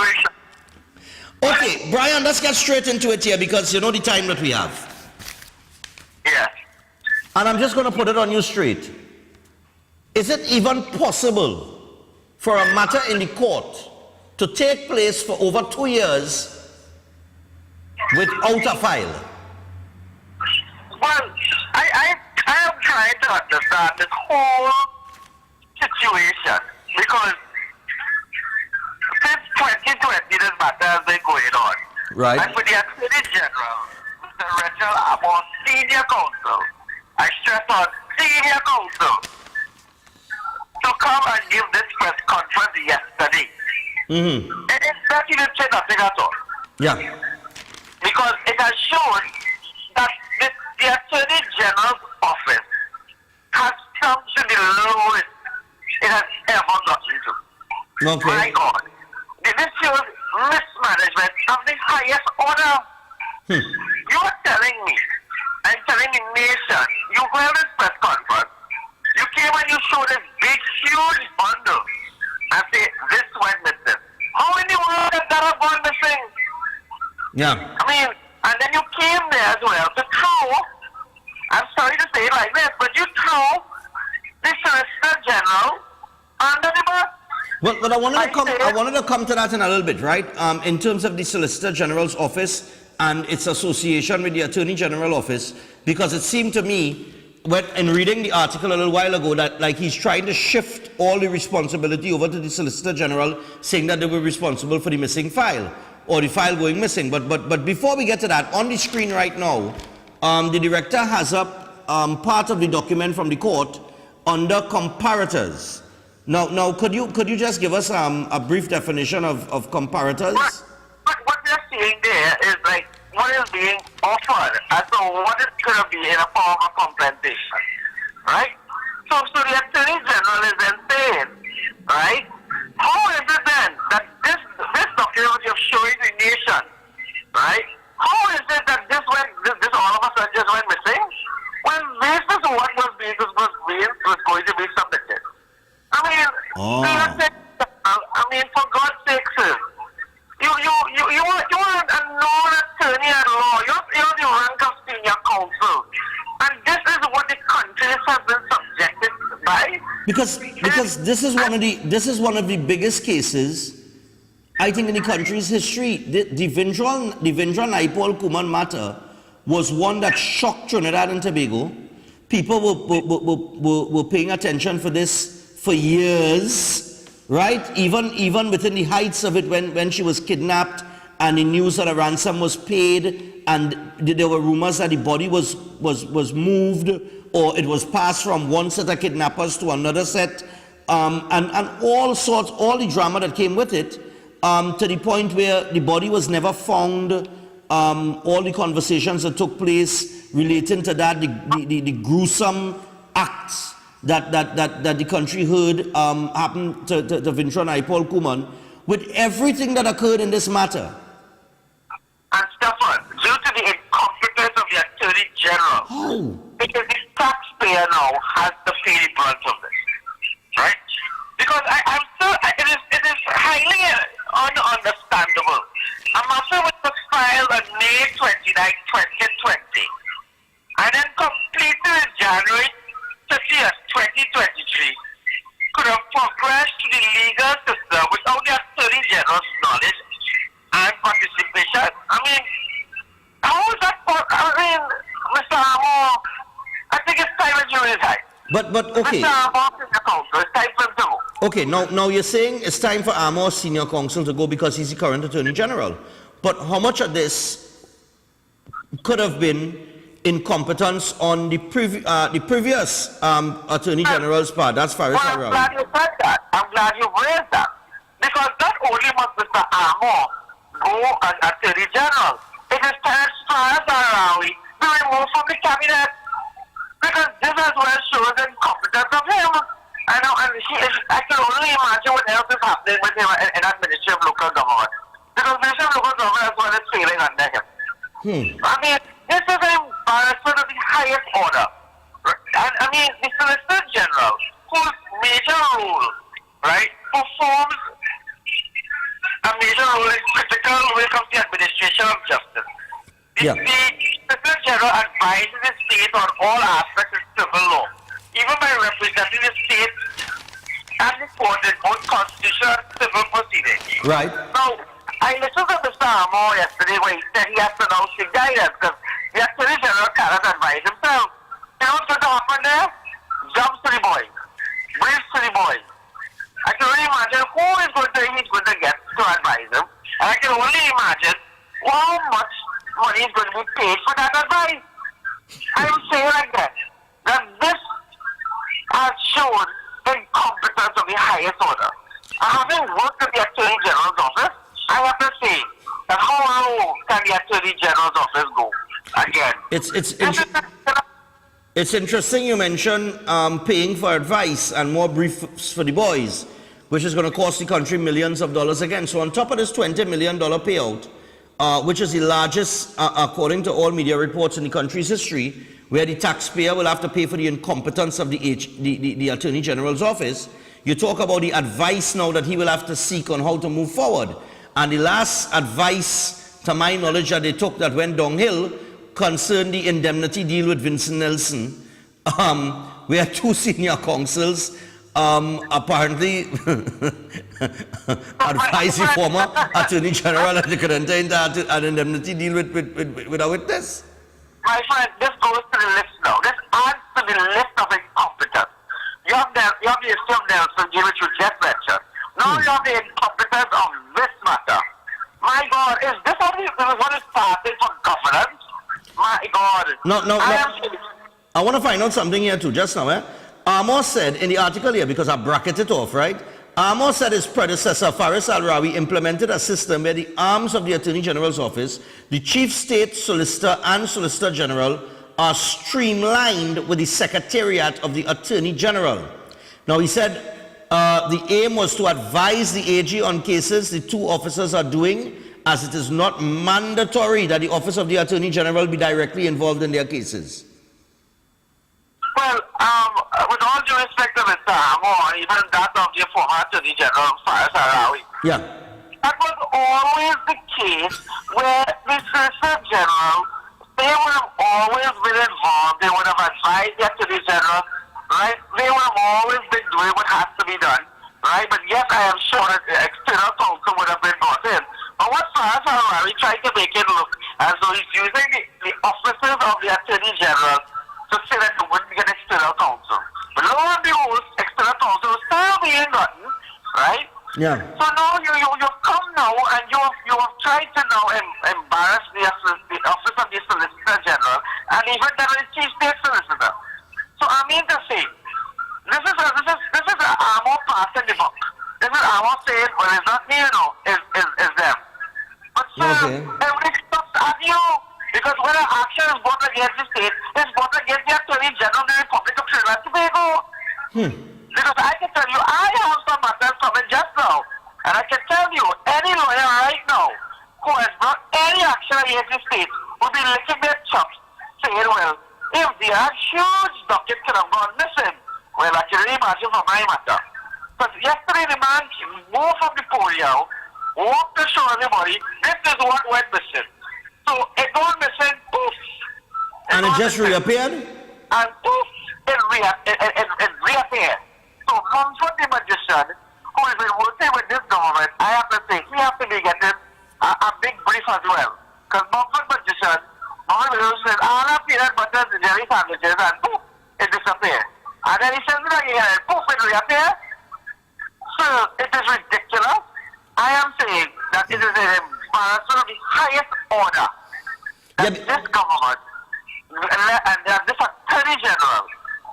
Okay, Brian, let's get straight into it here because you know the time that we have. Yes. And I'm just going to put it on you straight. Is it even possible for a matter in the court to take place for over 2 years without a file? Well, I am trying to understand this whole situation because since 2020 this matter has been going on. Right. And for the Attorney General, Mr. Rachel Amor, senior counsel, I stress on senior counsel, to come and give this press conference yesterday. Mm-hmm. It's not even say nothing at all. Yeah. Because it has shown that the Attorney General's office has come to the lowest it has ever gotten to. Okay. My God. This shows mismanagement of the highest order. You are telling me, and telling the nation, you held this press conference You came and you showed this big, huge bundle and say, this went missing. How in the world has that have gone missing? Yeah. I mean, and then you came there as well to throw, I'm sorry to say it like this, but you threw the Solicitor General under the bus. Well, but I wanted to come to that in a little bit, right? In terms of the Solicitor General's office and its association with the Attorney General office, because it seemed to me, in reading the article a little while ago, that like he's trying to shift all the responsibility over to the Solicitor General, saying that they were responsible for the missing file or the file going missing. But before we get to that, on the screen right now, the director has up part of the document from the court under comparators. Now, could you just give us a brief definition of comparators? What they're saying there is like what is being offered as to what it could be in a form of compensation, right? So the Attorney General is then saying, right? How is it then that this document which you're showing the nation, right? How is it that this all of a sudden just went missing? When this is what was going to be submitted. I mean, for God's sakes, you are a known attorney at law. You're the rank of senior counsel, and this is what the countries have been subjected by. Because this is one of the biggest cases, I think, in the country's history. The Vindra Naipaul Kuman matter was one that shocked Trinidad and Tobago. People were paying attention for this for years, right? Even within the heights of it, when she was kidnapped and the news that a ransom was paid, and there were rumors that the body was moved, or it was passed from one set of kidnappers to another set, and all the drama that came with it, to the point where the body was never found. All the conversations that took place relating to that, the gruesome acts that the country heard happened to Vindra Naipaul Kuman, with everything that occurred in this matter. And Stephan, due to the incompetence of the Attorney General, because the taxpayer now has to pay the brunt of this, right? Because it is highly ununderstandable. A matter which was filed on May 29, 2020, and then completed in January 30th, 2023, could have progressed to the legal system without the Attorney General's knowledge and participation. I mean, how is that possible? I mean, Mr. Amo, I think it's time that you resign. But okay. Mr. Amo, Senior Counsel, it's time for him to go. Okay, now you're saying it's time for Amo, Senior Counsel, to go because he's the current Attorney General. But how much of this could have been incompetence on the previous Attorney General's part? That's Faris I'm glad you said that. I'm glad you raised that. Because not only must Mr. Amo go as Attorney General, it is time Faris Arawi be removed from the cabinet. Because this as well shows the incompetence of him. I know, and I can only imagine what else is happening with him in that Ministry of Local Government. Because Ministry of Local Government as well is failing under him. I mean, this is an embarrassment of the highest order. And I mean, the Solicitor General, whose major role, right, performs a major role in critical when it comes to the administration of justice. The Solicitor General advises the state on all aspects of civil law, even by representing the state and the court in both constitutional and civil proceedings. Right. Now, I listened to Mr. Amo yesterday where he said he has to now seek guidance because the Attorney General cannot advise himself. You know what's going to happen there? Jumps to the boys. Briefs to the boys. I can only imagine who he's going to get to advise him. And I can only imagine how much money is going to be paid for that advice. I would say like that this has shown incompetence of the highest order. Having worked at the Attorney General's office, I have to say that how low can the Attorney General's office go? Again. It's interesting you mention paying for advice and more briefs for the boys, which is going to cost the country millions of dollars again. So on top of this $20 million payout, which is the largest, according to all media reports in the country's history, where the taxpayer will have to pay for the incompetence of the Attorney General's office. You talk about the advice now that he will have to seek on how to move forward. And the last advice, to my knowledge, that they took that went downhill concerned the indemnity deal with Vincent Nelson, where two senior counsels apparently advised the former Attorney General that they could enter into an indemnity deal with a witness. My friend, this goes to the list now. This adds to the list of incompetence. You have the issue of Nelson, which you just mentioned. Now you have the incompetence of this matter. My God, is this what is starting for governance? My God. No. I want to find out something here too, just now. Amos said in the article here, because I bracketed it off, right? Amos said his predecessor, Faris Al-Rawi, implemented a system where the arms of the Attorney General's office, the Chief State Solicitor and Solicitor General, are streamlined with the Secretariat of the Attorney General. Now, he said the aim was to advise the AG on cases the two officers are doing, as it is not mandatory that the Office of the Attorney General be directly involved in their cases. Well, with all due respect to Mr. Amo, even that of the former Attorney General, Faris Al-Rawi, yeah, that was always the case where the Solicitor General, they would have always been involved, they would have advised the Attorney General, right? They would have always been doing what has to be done, right? But yes, I am sure that the external counsel would have been brought in. But what Faris Al-Rawi tried to make it look as though he's using the officers of the Attorney General to say that they wouldn't get external counsel. But lo and behold, external counsel is still being gotten, right? Yeah. So now you've come now and you have tried to now embarrass the office of the Solicitor General and even the Chief State Solicitor. So I mean to say, this is a Amo passing the buck. This is Amo saying, well, it's not me, is them. But sir, everything stops at you. Because when an action is brought against the state, it's brought against the Attorney General of the Republic of Trinidad and Tobago. Because I can tell you, I have some matters coming just now. And I can tell you, any lawyer right now who has brought any action against the state will be licking their chops, saying, well, if the huge docket could have gone missing, well, I can really imagine for my matter. But yesterday the man moved from the podium, walked to show everybody, this is what went missing. So it goes missing, poof. And it just reappeared? And poof, it reappeared. So Mumford the magician, who has been working with this government, I have to say, he has to be getting a big brief as well. Because Mumford magician, said, all our peanut butter and jelly sandwiches, and poof, it disappeared. And then he says it again, and poof, it reappeared. So it is ridiculous. I am saying that it is an embarrassment of the highest order. That this government and this Attorney General,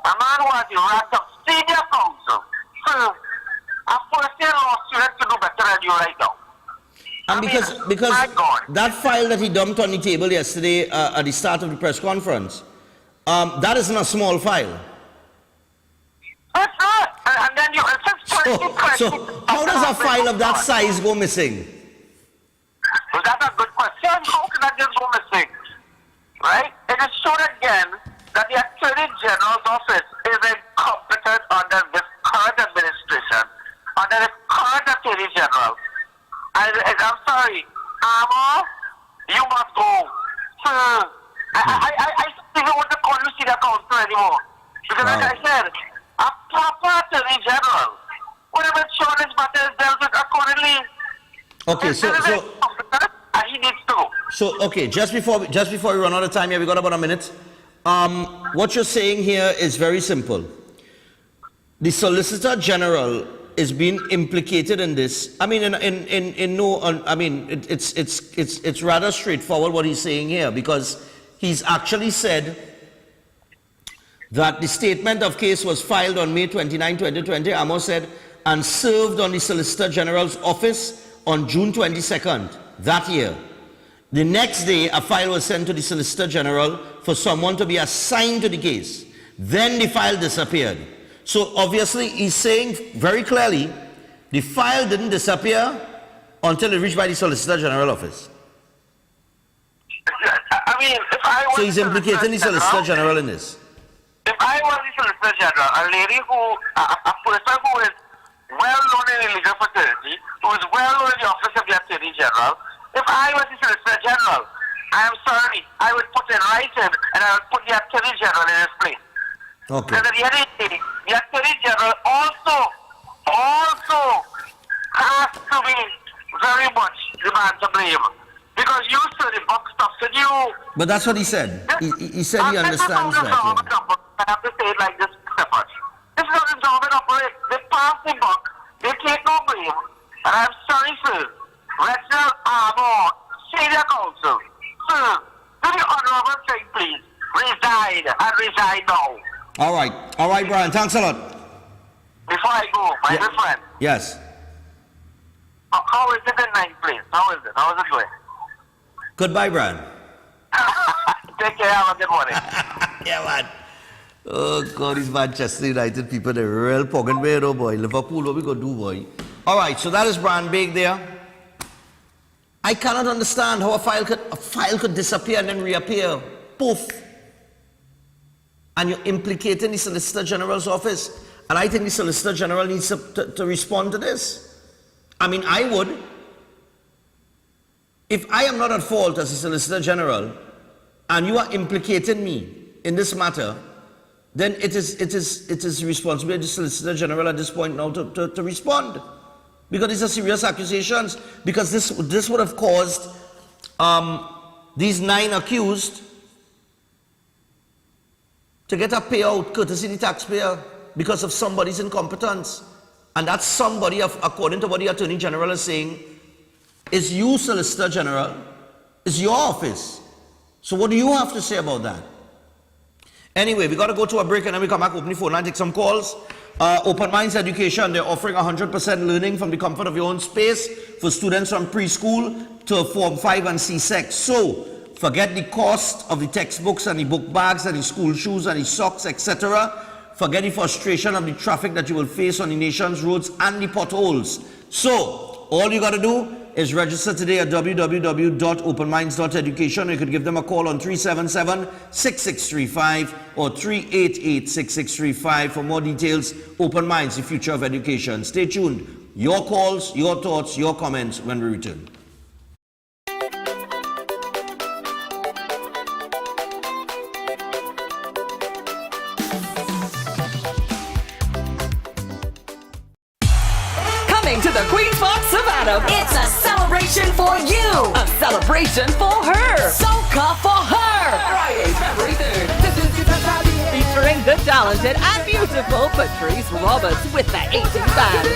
a man who has the rank of senior counsel, so a first-year law student to do better than you right now. And because that file that he dumped on the table yesterday at the start of the press conference, that isn't a small file. That's not. And then So how does a file of that size go missing? Well, that's a good question. How can that just go missing? Right? It is shown again that the Attorney General's office is incompetent under this current administration, under the current Attorney General. And I'm sorry, Amo, you must go. Sir, I don't even want to call you senior counsel anymore. Because like I said, a proper Attorney General would have ensured this matter is dealt with accordingly. Okay, and he needs to go. So, okay, just before we run out of time here, we got about a minute. What you're saying here is very simple. The Solicitor General is being implicated in this. I mean, it's rather straightforward what he's saying here, because he's actually said that the statement of case was filed on May 29, 2020, Amos said, and served on the Solicitor General's office on June 22nd that year. The next day, a file was sent to the Solicitor General for someone to be assigned to the case. Then the file disappeared. So obviously, he's saying very clearly, the file didn't disappear until it reached by the Solicitor General office. I mean, if I was So he's implicating the Solicitor General in this. If I was the Solicitor General, a lady a person who is well known in the legal fraternity, who is well known in the office of the Attorney General, if I was the Solicitor General, I am sorry, I would put in writing and I would put the Attorney General in his place. Okay. And at the end of the day, the Attorney General also has to be very much the man to blame. Because you said the book stops and you... But that's what he said. He said he understands that. I have to say it like this, Stephan. This is how the government operates. They pass the buck, they take no blame, and I'm sorry, sir. Reginald Armour, Senior Counsel, sir, do the honorable thing, please. Resign, and resign now. All right, Brian. Thanks a lot. Before I go, my dear friend. Yes. How is it in ninth place? How is it? How is it going? Goodbye, Brian. Take care. Have a good morning. Yeah, man. Oh, God, these Manchester United people, they're real pogging bad, oh, boy. Liverpool, what we gonna do, boy? All right, so that is Brian Big there. I cannot understand how a file could disappear and then reappear. Poof. And you're implicating the Solicitor General's office. And I think the Solicitor General needs to respond to this. I mean, I would. If I am not at fault as a Solicitor General, and you are implicating me in this matter, then it is responsibility of the Solicitor General at this point now to respond. Because these are serious accusations. Because this would have caused these 9 accused to get a payout courtesy of the taxpayer because of somebody's incompetence. And that somebody, according to what the Attorney General is saying, is you, Solicitor General, is your office. So what do you have to say about that? Anyway, we got to go to a break and then we come back, open the phone line, take some calls. Open Minds Education, they're offering 100% learning from the comfort of your own space for students from preschool to Form 5 and C6. So, forget the cost of the textbooks and the book bags and the school shoes and the socks, etc. Forget the frustration of the traffic that you will face on the nation's roads and the potholes. So, all you got to do is register today at www.openminds.education. You could give them a call on 377-6635 or 388-6635 for more details. Open Minds, the future of education. Stay tuned. Your calls, your thoughts, your comments when we return. To the Queen's Park Savannah. It's a celebration for you. A celebration for her. Soca for her. Friday, February 3rd. Featuring the talented and beautiful Patrice Roberts with the 18 band.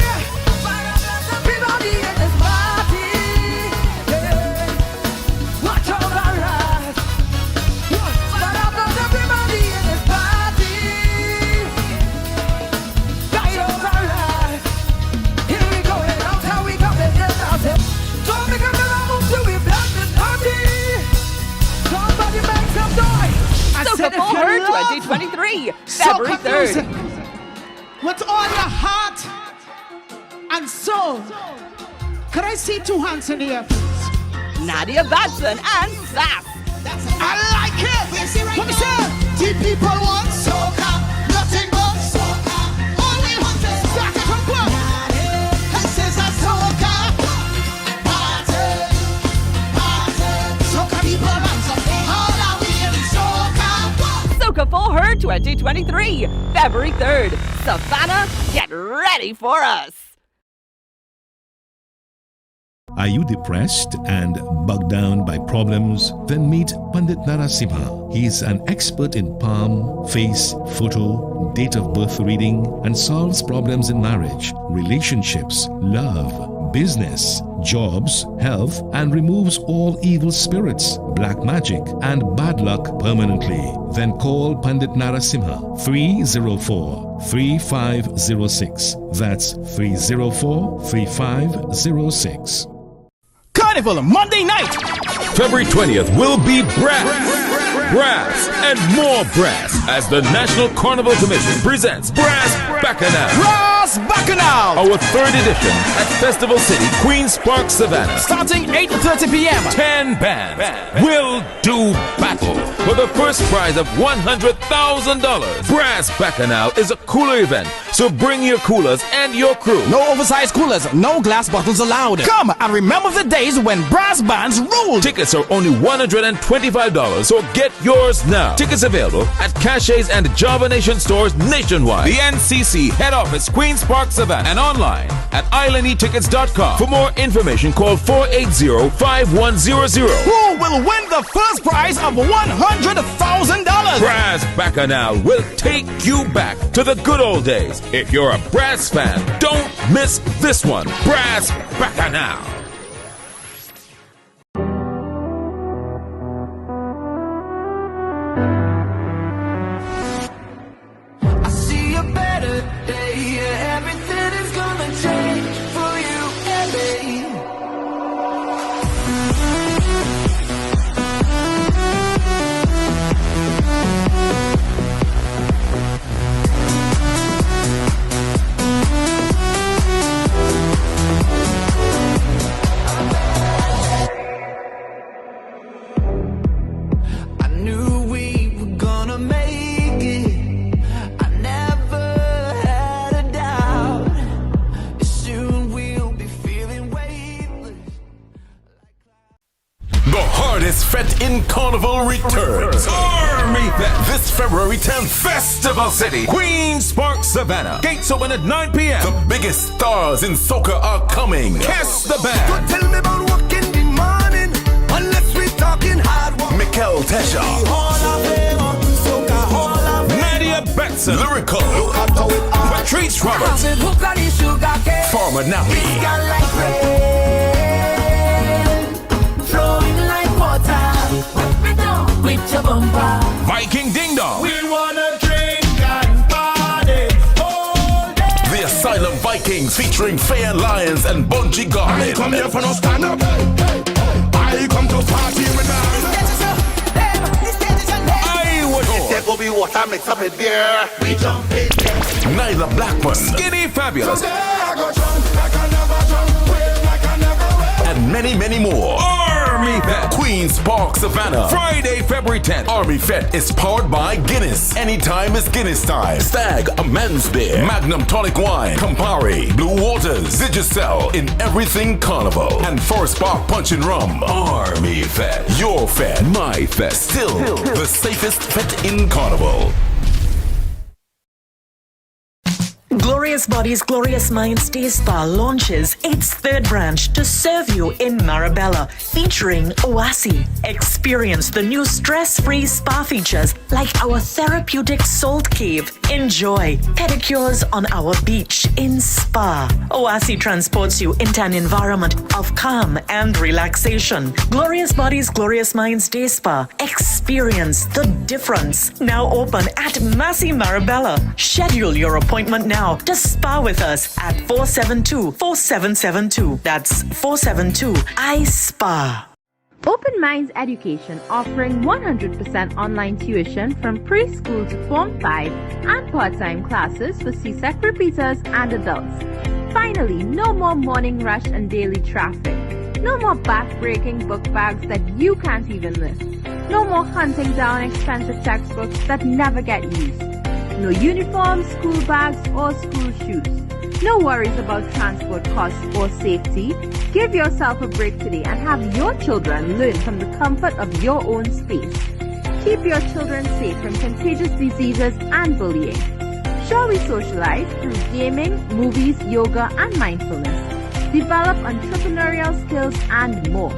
Soca for her 2023, February 3rd. With all your heart and soul. Could I see 2 hands in the air, please? Nadia Batson and Sass. I like it. Let me say, the people want soca, nothing but soca. Only one thing, soca from club. This is a soca party, party. Soca people want something. All are we in soca? Soca for her 2023, February 3rd. Savannah, get ready for us. Are you depressed and bogged down by problems? Then meet Pandit Narasimha. He is an expert in palm, face, photo, date of birth reading, and solves problems in marriage, relationships, love, business, jobs, health, and removes all evil spirits, black magic, and bad luck permanently. Then call Pandit Narasimha 304-3506. That's 304-3506. Carnival Monday night. February 20th will be brass, and more brass as the National Carnival Commission presents Brass Bacchanal. Brass Bacchanal. Our third edition at Festival City, Queen's Park, Savannah. Starting 8:30 p.m. 10 bands will do battle for the first prize of $100,000. Brass Bacchanal is a cooler event, so bring your coolers and your crew. No oversized coolers, no glass bottles allowed. Come and remember the days when brass bands ruled. Tickets are only $125, so get yours now. Tickets available at Caches and Java Nation stores nationwide. The NCC head office, Queen's Park, Savannah, and online at islandetickets.com. For more information, call 480-5100. Who will win the first prize of $100,000? Brass Bacchanal will take you back to the good old days. If you're a brass fan, don't miss this one. Brass Bacchanal. I see a better day. Yeah, everything is gonna change for you and me. I knew we were gonna make it. I never had a doubt. Soon we'll be feeling weightless. The hardest fete in Carnival returns. Army Fete. This February 10th, Festival City, Queen's Park, Savannah. Gates open at 9 p.m. The biggest stars in soca are coming. Kiss the band. Don't tell me about work in the morning unless we're talking hard work. Mikel Tesha. Nadia Benson. Lyrical. Patrice Roberts. Farmer Nappy. Flowing like water. With your bumper. Viking Ding Dong. We wanna drink and party all day. The Asylum Vikings featuring Fair Lions and Bungie I Garden. come here for no stand up. I come to party with them. There will be water mixed up with beer. We jump in. Nyla Blackburn. Skinny Fabulous. Today I go jump like I never jump, wave like I never wave. And many, many more. Army Fete. Queen's Park, Savannah. Friday, February 10th. Army Fete is powered by Guinness. Anytime is Guinness time. Stag, a man's beer. Magnum tonic wine. Campari. Blue Waters. Digicel in everything Carnival. And Forest Park Punch and Rum. Army Fete. Your Fete. My Fete. Still the safest Fete in Carnival. Glorious Bodies, Glorious Minds Day Spa launches its third branch to serve you in Marabella, featuring Oasi. Experience the new stress-free spa features like our therapeutic salt cave. Enjoy pedicures on our beach in Spa. Oasi transports you into an environment of calm and relaxation. Glorious Bodies, Glorious Minds Day Spa. Experience the difference. Now open at Massey Marabella. Schedule your appointment now to spa with us at 472-4772. That's 472-I-SPA. Open Minds Education offering 100% online tuition from preschool to Form 5 and part-time classes for CSEC repeaters and adults. Finally, no more morning rush and daily traffic. No more back-breaking book bags that you can't even lift. No more hunting down expensive textbooks that never get used. No uniforms, school bags, or school shoes. No worries about transport costs or safety. Give yourself a break today and have your children learn from the comfort of your own space. Keep your children safe from contagious diseases and bullying. Shall we socialize through gaming, movies, yoga, and mindfulness? Develop entrepreneurial skills and more.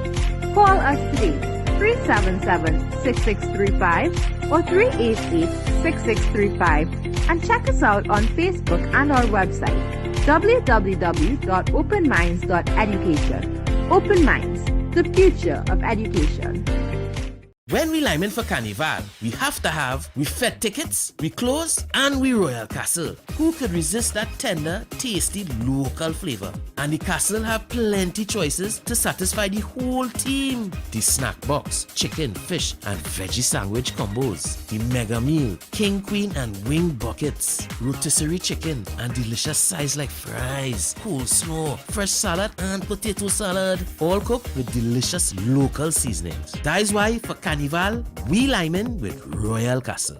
Call us today, 377-6635 or 388-6635, and check us out on Facebook and our website, www.openminds.education. Open Minds, the future of education. When we lineman for Carnival, we have to have we Fed tickets, we clothes, and we Royal Castle. Who could resist that tender, tasty, local flavor? And the Castle have plenty choices to satisfy the whole team. The snack box, chicken, fish, and veggie sandwich combos. The mega meal, king, queen, and wing buckets. Rotisserie chicken, and delicious sides like fries, coleslaw, fresh salad, and potato salad. All cooked with delicious local seasonings. That is why for Carnival, we lineman with Royal Castle.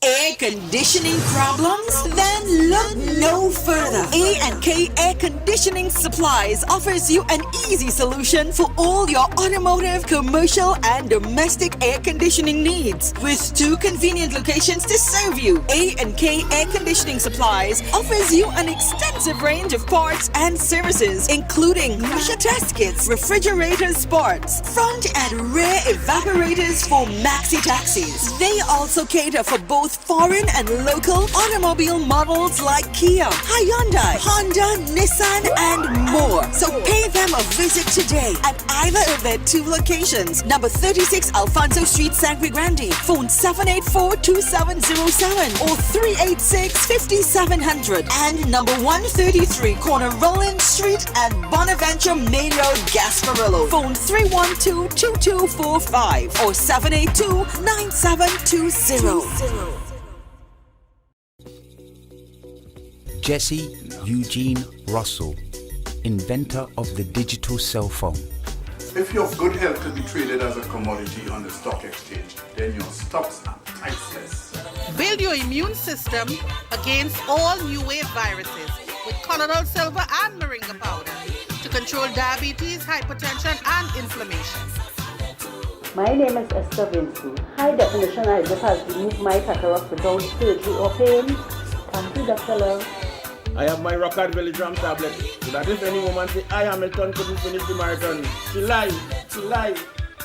Air conditioning problems? Then look no further. A&K Air Conditioning Supplies offers you an easy solution for all your automotive, commercial, and domestic air conditioning needs. With 2 convenient locations to serve you, A&K Air Conditioning Supplies offers you an extensive range of parts and services, including pressure test kits, refrigerator parts, front and rear evaporators for maxi taxis. They also cater for both foreign and local automobile models like Kia, Hyundai, Honda, Nissan, and more. So pay them a visit today at either of their 2 locations. Number 36 Alfonso Street, Sangre Grande. Phone 784-2707 or 386-5700. And number 133 Corner Roland Street and Bonaventure Main Road, Gasparillo. Phone 312-2245 or 782-9720. Jesse Eugene Russell, inventor of the digital cell phone. If your good health could be traded as a commodity on the stock exchange, then your stocks are priceless. Build your immune system against all new wave viruses with colloidal silver and moringa powder to control diabetes, hypertension, and inflammation. My name is Esther Vinsky. High definition IVF has removed my cataract without surgery or pain. Thank you, Dr. Love. I have my Rockard Villagram tablet, so that if any woman say I Hamilton couldn't finish the marathon, she lied.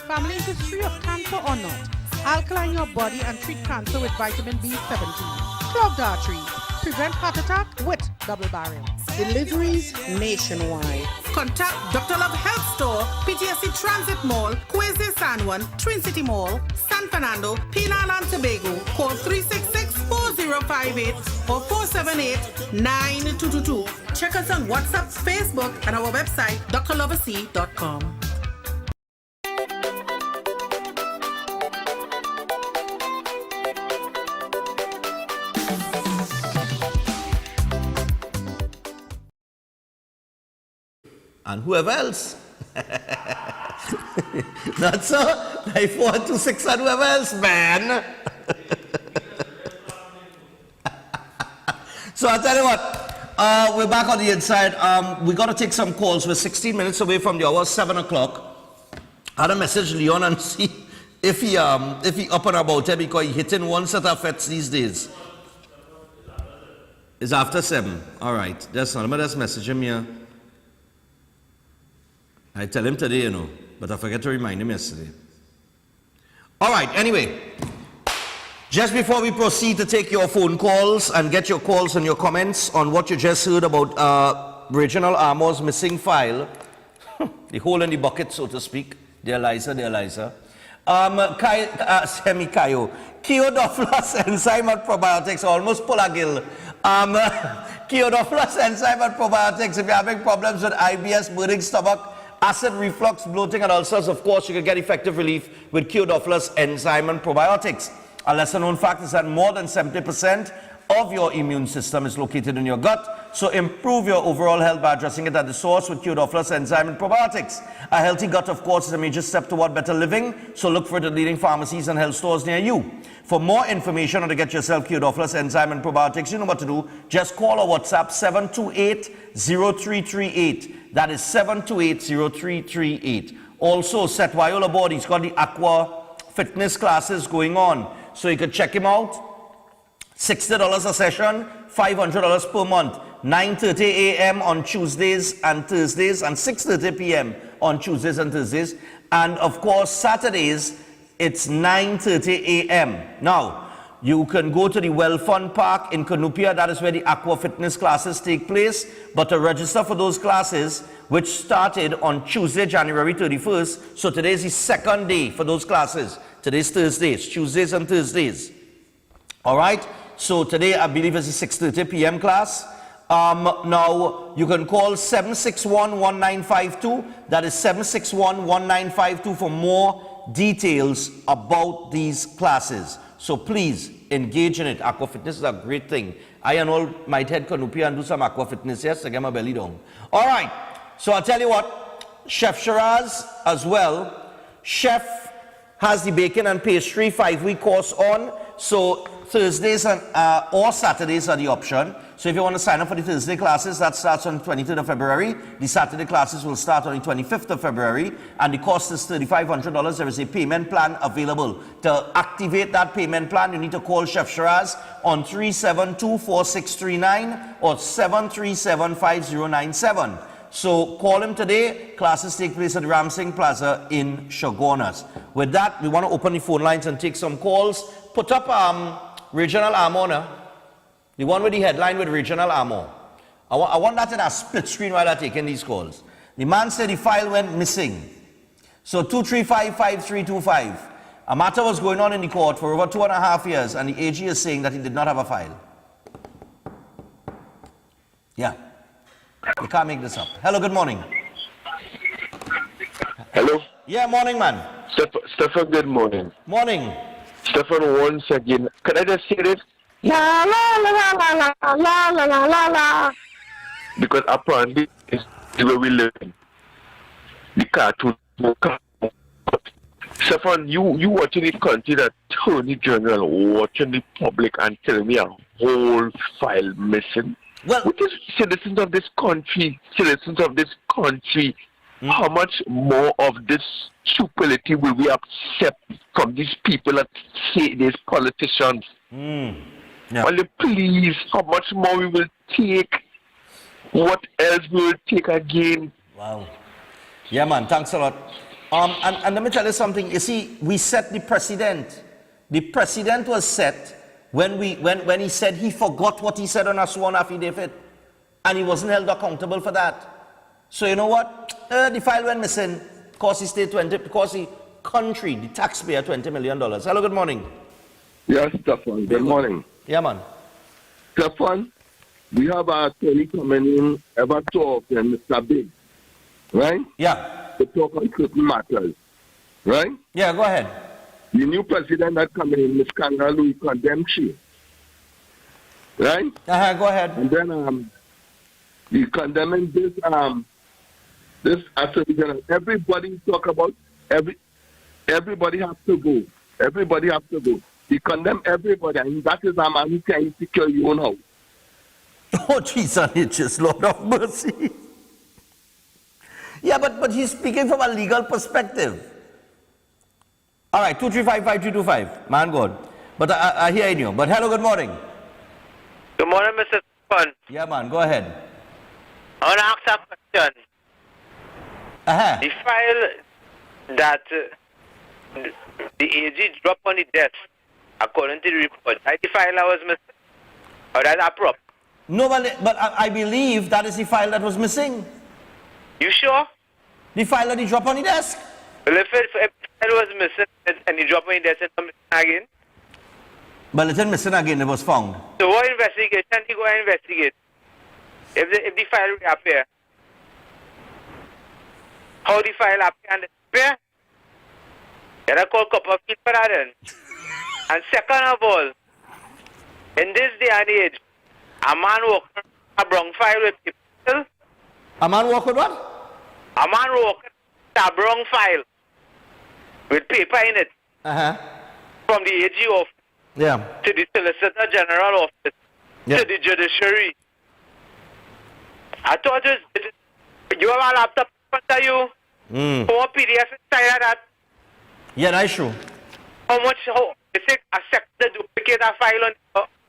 Family history of cancer or not? Alkaline your body and treat cancer with vitamin B17. Clogged arteries. Prevent heart attack with double barrel. Deliveries nationwide. Contact Dr. Love Health Store, PTSD Transit Mall, Quezze San Juan, Twin City Mall, San Fernando, Trinidad and Tobago. Call 366-4058 or 478-9222. Check us on WhatsApp, Facebook, and our website, drloversea.com. And whoever else. Not so. 9426 and whoever else, man. So I'll tell you what, we're back on the inside. We got to take some calls. We're 16 minutes away from the hour, 7 o'clock. I had a message Leon and see if he up and about it because he hitting one set of fets these days. It's after 7. All right. That's not. Let's message him here. I tell him today, you know, but I forget to remind him yesterday. All right, anyway, just before we proceed to take your phone calls and get your calls and your comments on what you just heard about Regional Armor's missing file, the hole in the bucket, so to speak, dear Liza. Semi-Kayo, Chiodophilus enzyme and probiotics, almost pull a gill. Chiodophilus enzyme and probiotics, if you're having problems with IBS, burning stomach, acid reflux, bloating, and ulcers, of course, you can get effective relief with Chiodophilus enzyme and probiotics. A lesser known fact is that more than 70% of your immune system is located in your gut, so improve your overall health by addressing it at the source with Chiodophilus enzyme and probiotics. A healthy gut, of course, is a major step toward better living, so look for the leading pharmacies and health stores near you. For more information or to get yourself Chiodophilus enzyme and probiotics, you know what to do. Just call or WhatsApp 728-0338. That is 728-0338. Also, Seth Viola board, he's got the Aqua Fitness classes going on, so you can check him out. $60 a session, $500 per month. 9:30 a.m. on Tuesdays and Thursdays, and 6:30 p.m. on Tuesdays and Thursdays. And of course, Saturdays, it's 9:30 a.m. Now, you can go to the Well Fun Park in Canupia. That is where the Aqua Fitness classes take place. But to register for those classes, which started on Tuesday, January 31st, so today is the second day for those classes. Today's Thursdays, Tuesdays and Thursdays. All right? So today, I believe, is the 6:30 p.m. class. Now, you can call 761-1952. That is 761-1952 for more details about these classes. So please, engage in it. Aqua fitness is a great thing. I and all might head Canopy and do some aqua fitness, yes, to get my belly down. All right. So I'll tell you what, Chef Shiraz as well. Chef has the bacon and pastry 5-week course on. So Thursdays and, or Saturdays are the option. So if you want to sign up for the Thursday classes, that starts on the 23rd of February. The Saturday classes will start on the 25th of February. And the cost is $3,500. There is a payment plan available. To activate that payment plan, you need to call Chef Shiraz on 372-4639 or 737-5097. So call him today. Classes take place at the Ramsing Plaza in Shogunas. With that, we want to open the phone lines and take some calls. Put up Regional Armor now. The one with the headline with Regional Armor. I want that in a split screen while I'm taking these calls. The man said the file went missing. So 235-5325. A matter was going on in the court for over 2.5 years, and the AG is saying that he did not have a file. Yeah. You can't make this up. Hello, good morning. Hello? Yeah, morning, man. Stephan, good morning. Morning. Stephan, once again, can I just say this? La la la la la la la la la la la. Because apparently it's the way we live in. The cartoon. Stephan, you watching the country that Attorney General watching the public and telling me a whole file missing. Well, which is citizens of this country, how much more of this stupidity will we accept from these people that say these politicians? Yeah. Well, please, how much more we will take? What else we will take again? Wow. Yeah, man, thanks a lot. And let me tell you something. You see, we set the precedent. The precedent was set when he said he forgot what he said on a sworn affidavit, and he wasn't held accountable for that. So you know what? The file went missing. Cost the state cost the country, the taxpayer, $20 million. Hello, good morning. Yes, Stephan. Good morning. Yeah, man. Stephan, we have our attorney coming in ever talk and Mr. Big, right? Yeah. To talk on certain matters, right? Yeah, go ahead. The new president that coming in, Ms. Kangaroo, condemned she, right? Go ahead. And then we condemning this attorney general. Everybody talk about everybody has to go. Everybody has to go. He condemn everybody, and that is a man who can secure your own house. Oh, Jesus, it's just Lord of mercy. Yeah, but he's speaking from a legal perspective. All right, 235-5325. Man, God. But I hear you. But hello, good morning. Good morning, Mr. Stephan. Yeah, man, go ahead. I want to ask a question. The file that the AG dropped on the desk, according to the report, that the file that was missing? Or that a prop? No, but I believe that is the file that was missing. You sure? The file that he dropped on the desk. Well, if the file was missing and he dropped on the desk and missing again? But it's missing again, it was found. So what investigation he go and investigate? If the file reappear? How the file appear and disappear? Can I call couple of people for that then? And second of all, in this day and age, a man walking a brown file with people. A man walk with what? A man walking a brown file with paper in it. From the AG office to the Solicitor General office to the judiciary. I thought you have a laptop in front of you. Or PDF inside of that. Yeah, that's true. How you take a second to duplicate a file on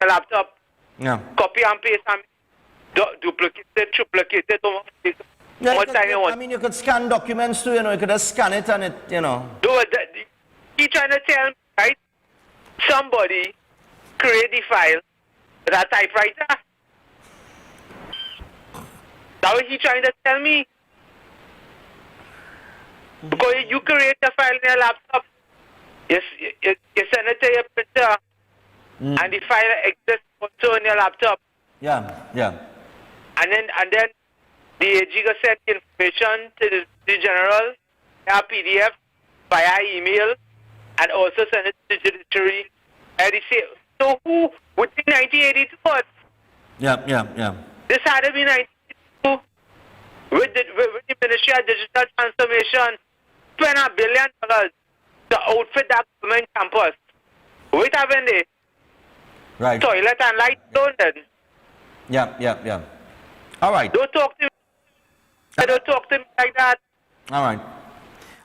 the laptop? Yeah. Copy and paste and duplicate it, triplicate it. I mean, you could scan documents too, you could just scan it and it, He trying to tell me, right? Somebody create the file with a typewriter. That's what he trying to tell me. Because you create a file in your laptop you send it to your printer, and the file exists also on your laptop. Yeah, yeah. And then the AG will send information to the general, a PDF via email, and also send it to the judiciary. So who would be 1982? Yeah. This had to be 1982 with the Ministry of Digital Transformation, spend $1 billion to outfit that government campus. What happened there? Right. Toilet and light don't then. Yeah. All right. Don't talk to me like that. All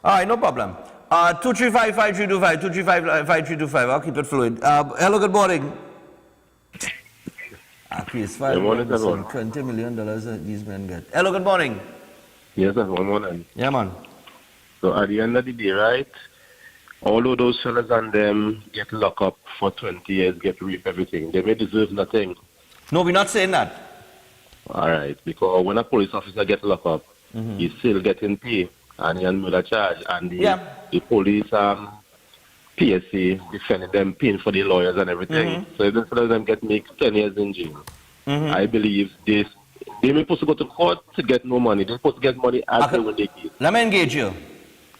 right, no problem. 235-5325, 235-5325. I'll keep it fluid. Hello, good morning. Please, Good morning, everyone. $20 million that these men get. Hello, good morning. Yes, sir. One morning. Yeah, man. So at the end of the day, right, all of those fellas and them get locked up for 20 years, get raped, everything. They may deserve nothing. No, we're not saying that. All right, because when a police officer gets locked up, he's still getting pay, and he has murder charge, and the police PSA defending them, paying for the lawyers and everything. So if instead of them get 10 years in jail, I believe they may supposed to go to court to get no money. They're supposed to get money as they win the case. Let me engage you.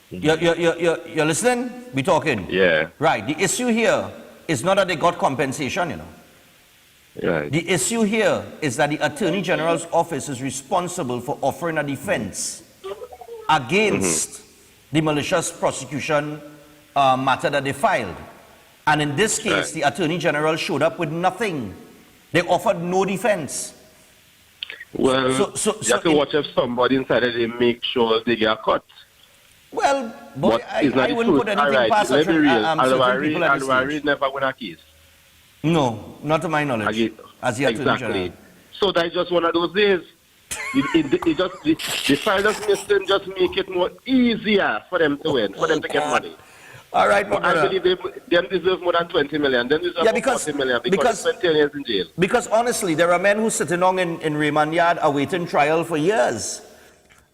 You're listening? We're talking. Yeah. Right. The issue here is not that they got compensation, you know. Right. The issue here is that the Attorney General's office is responsible for offering a defense against the malicious prosecution matter that they filed. And in this case, the Attorney General showed up with nothing. They offered no defense. Well, you have to watch if somebody inside of them make sure they get caught. Well, boy, I wouldn't put anything past certain people at this stage. Never win a case. No, not to my knowledge. As the Attorney General. So that's just one of those days. The final system just make it more easier for them to win, for them to get money. All right, my I believe they deserve more than 20 million. They deserve 40 million because 20 years in jail. Because honestly, there are men who sitting on in remand yard awaiting trial for years.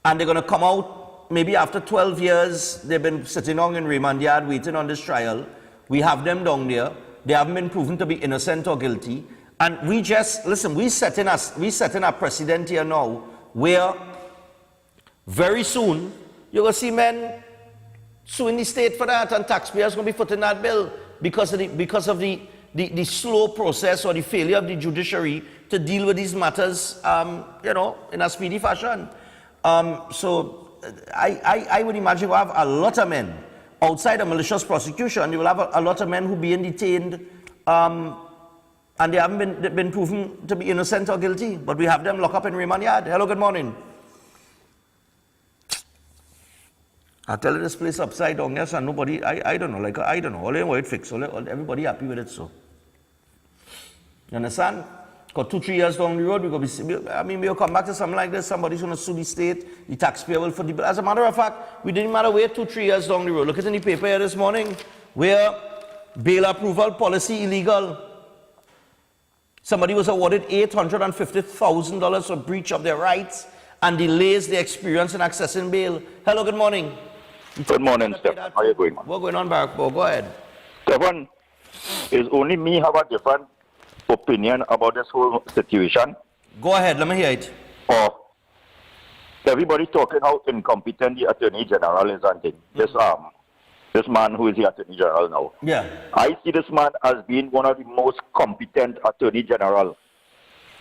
And they're going to come out maybe after 12 years. They've been sitting on in remand yard waiting on this trial. We have them down there. They haven't been proven to be innocent or guilty. And we just, listen, we setting a precedent here now where very soon you're going to see men suing the state for that, and taxpayers going to be footing that bill because of the slow process or the failure of the judiciary to deal with these matters, in a speedy fashion. So I would imagine we'll have a lot of men outside of malicious prosecution. You will have a lot of men who being detained, and they haven't been proven to be innocent or guilty, but we have them locked up in remand yard. Hello, good morning. I tell you this place upside down, yes, and nobody, I don't know, I don't know, all they want it fixed, everybody happy with it, so. You understand? Got 2-3 years down the road, we'll come back to something like this, somebody's going to sue the state, the taxpayer will foot the bill. As a matter of fact, we didn't matter wait 2-3 years down the road. Look at in the paper here this morning, where bail approval policy illegal. Somebody was awarded $850,000 for breach of their rights and delays they experience in accessing bail. Hello, good morning. Good morning, Stephan. How are you going? What's going on, Barack? Go ahead. Stephan, is only me have a different opinion about this whole situation? Go ahead, let me hear it. Or everybody talking how incompetent the Attorney General is and things. This man who is the Attorney General now. Yeah. I see this man as being one of the most competent Attorney General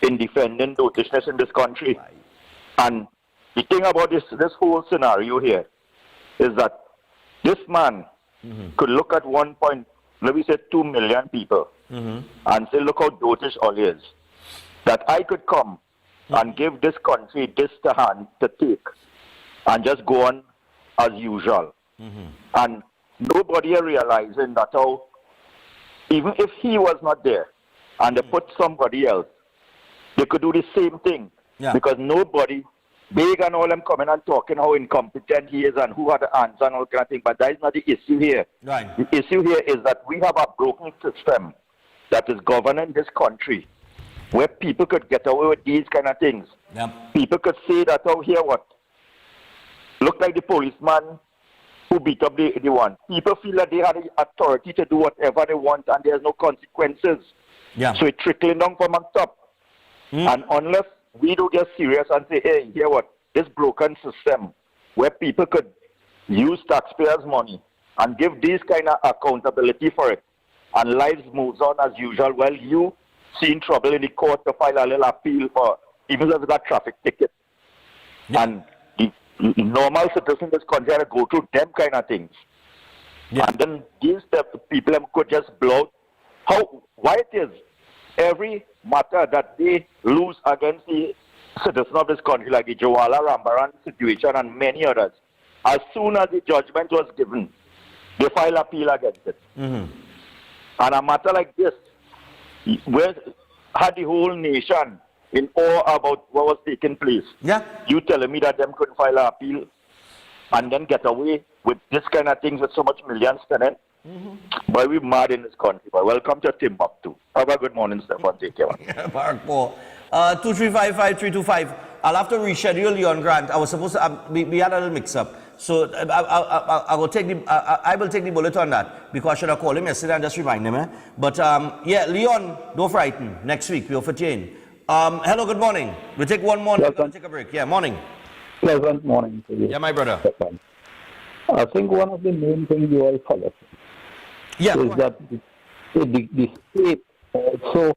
in defending dotishness in this country. Right. And the thing about this whole scenario here is that this man could look at 2 million people and say, look how dotish all is. That I could come and give this country this hand to take and just go on as usual. And nobody realizing that how, even if he was not there and they put somebody else, they could do the same thing. Yeah. Because nobody, big and all them coming and talking how incompetent he is and who had the answer and all kind of thing. But that is not the issue here. Right. The issue here is that we have a broken system that is governing this country, where people could get away with these kind of things. Yeah. People could say that, oh, here what? Look like the policeman who who beat up the one. People feel that they have the authority to do whatever they want and there's no consequences. Yeah. So it's trickling down from on top. And unless we do get serious and say, hey, hear what? This broken system where people could use taxpayers' money and give this kind of accountability for it, and lives moves on as usual, well, you seeing trouble in the court to file a little appeal for, even if it's a traffic ticket. Yeah. And the normal citizens in this country have to go through them kind of things. Yeah. And then these people could just blow. Why it is every matter that they lose against the citizens of this country, like the Jawala Rambaran situation and many others, as soon as the judgment was given, they file appeal against it. And a matter like this, where had the whole nation in awe about what was taking place. Yeah. You telling me that them couldn't file an appeal and then get away with this kind of things with so much millions spending? Boy, we mad in this country. Boy, welcome to Timbuktu. Have a good morning, Stephan. Take care. Yeah, Mark Paul. 2355325. I'll have to reschedule Leon Grant. I was supposed to. We had a little mix-up, so I will take the. I will take the bullet on that because I should have called him yesterday and just remind him. But yeah, Leon, don't frighten. Next week we'll fit you in. Hello, good morning. We'll take one more. We'll take a break. Yeah, morning. Pleasant morning to you. Yeah, my brother. I think one of the main things you all follow is that the state also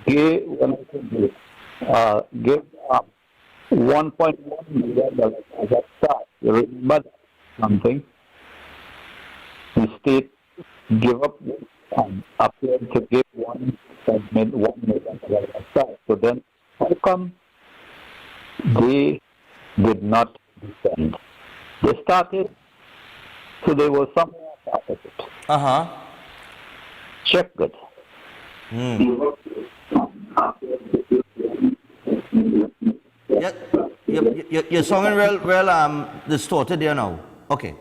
gave $1.1 million as a start. You remember something? The state gave up appeared to give $1 million as a start. So then, how come they did not defend? They started, so there was somewhere part of it. Check it. You're sounding real distorted there now. Okay.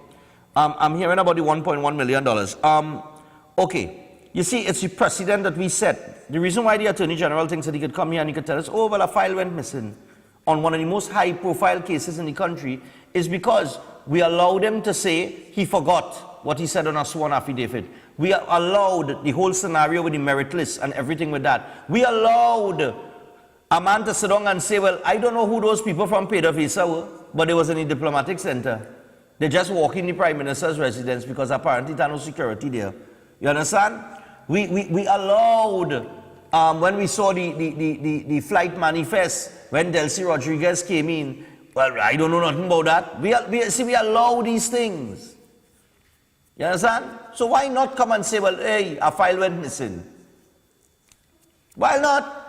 I'm hearing about the $1.1 million. Okay. You see, it's the precedent that we set. The reason why the Attorney General thinks that he could come here and he could tell us, oh, well, a file went missing on one of the most high-profile cases in the country is because we allowed him to say he forgot what he said on a sworn affidavit. We allowed the whole scenario with the merit list and everything with that. We allowed a man to sit down and say, well, I don't know who those people from PDVSA were, but they was in the diplomatic center. They just walk in the Prime Minister's residence because apparently there's no security there. You understand? We allowed, when we saw the flight manifest, when Delcy Rodriguez came in, well, I don't know nothing about that. We allow these things. You understand? So why not come and say, well, hey, a file went missing? Why not?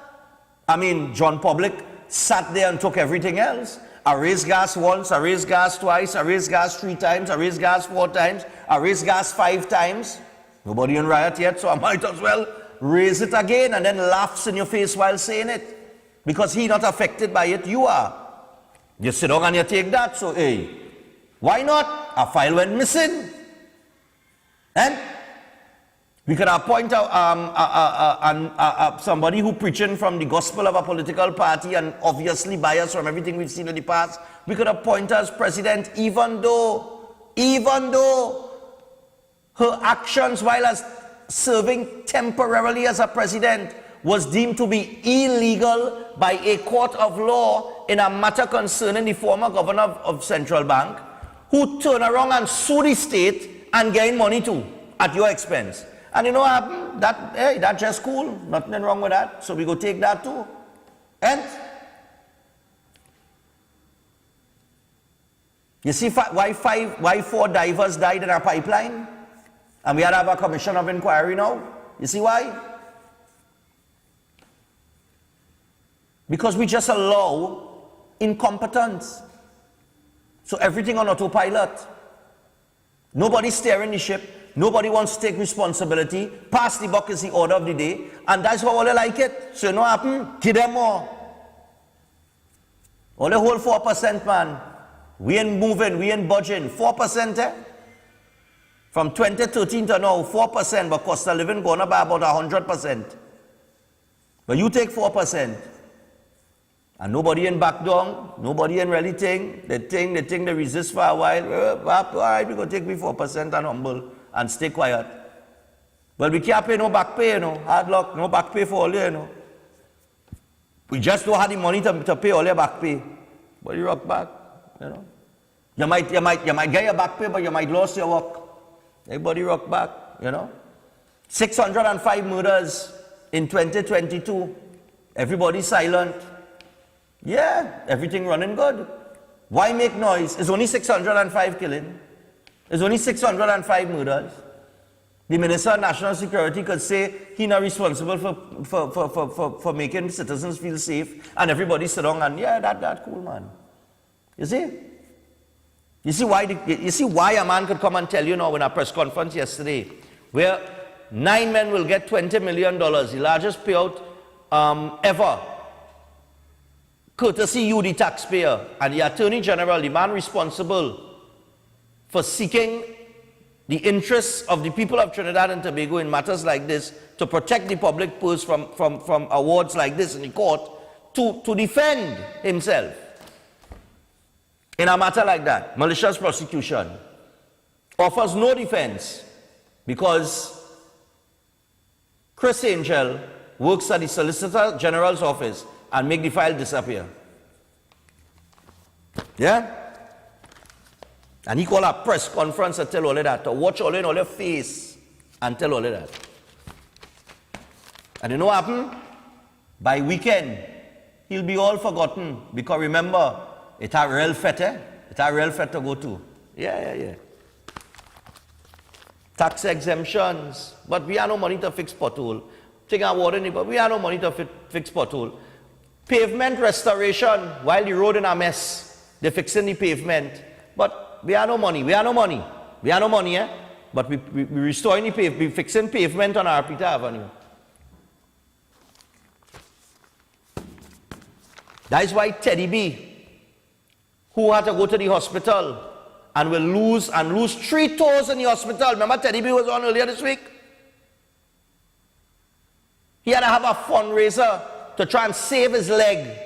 I mean, John Public sat there and took everything else. I raised gas once, I raised gas twice, I raised gas 3 times, I raised gas 4 times, I raised gas 5 times. Nobody in riot yet, so I might as well raise it again and then laughs in your face while saying it. Because he not affected by it, you are. You sit down and you take that, so hey, why not? A file went missing. And we could appoint somebody who preaching from the gospel of a political party and obviously biased from everything we've seen in the past. We could appoint as president even though her actions while as serving temporarily as a president was deemed to be illegal by a court of law in a matter concerning the former governor of Central Bank, who turned around and sued the state and gained money too at your expense. And you know what happened? That's just cool. Nothing wrong with that. So we go take that too. And you see why 4 divers died in our pipeline? And we had to have a commission of inquiry now. You see why? Because we just allow incompetence. So everything on autopilot. Nobody's steering the ship. Nobody wants to take responsibility. Pass the buck is the order of the day. And that's how all they like it. So you know what happened? Give them more. Only whole 4%, man. We ain't moving, we ain't budging. 4%, eh? From 2013 to now, 4%, but cost of living going up by about 100%. But you take 4%. And nobody in back down, nobody in really think. They resist for a while. All right, we're going to take me 4% and humble and stay quiet. Well, we can't pay no back pay, hard luck, no back pay for all you, We just don't have the money to pay all your back pay. But you rock back, You might get your back pay, but you might lose your work. Everybody rock back, 605 murders in 2022. Everybody silent. Yeah, everything running good. Why make noise? It's only 605 killing. It's only 605 murders. The Minister of National Security could say he's not responsible for making citizens feel safe, and everybody sit down and that's cool, man. You see? You see why a man could come and tell you now in a press conference yesterday, where 9 men will get $20 million, the largest payout ever, courtesy you, the taxpayer, and the Attorney General, the man responsible for seeking the interests of the people of Trinidad and Tobago in matters like this, to protect the public purse from awards like this in the court, to defend himself in a matter like that. Malicious prosecution offers no defense because Chris Angel works at the Solicitor General's office and make the file disappear. Yeah? And he called a press conference to tell all of that, to watch all in all your face and tell all of that. And you know what happened? By weekend, he'll be all forgotten. Because remember, it's a real fete, It's a real fete to go to. Yeah. Tax exemptions. But we have no money to fix pothole. Take our water, but we have no money to fix pothole. Pavement restoration, while the road in a mess, they're fixing the pavement. But we have no money, But we restoring the pavement, we fixing pavement on our Peter Avenue. That is why Teddy B, who had to go to the hospital and will lose 3 toes in the hospital. Remember Teddy B was on earlier this week? He had to have a fundraiser to try and save his leg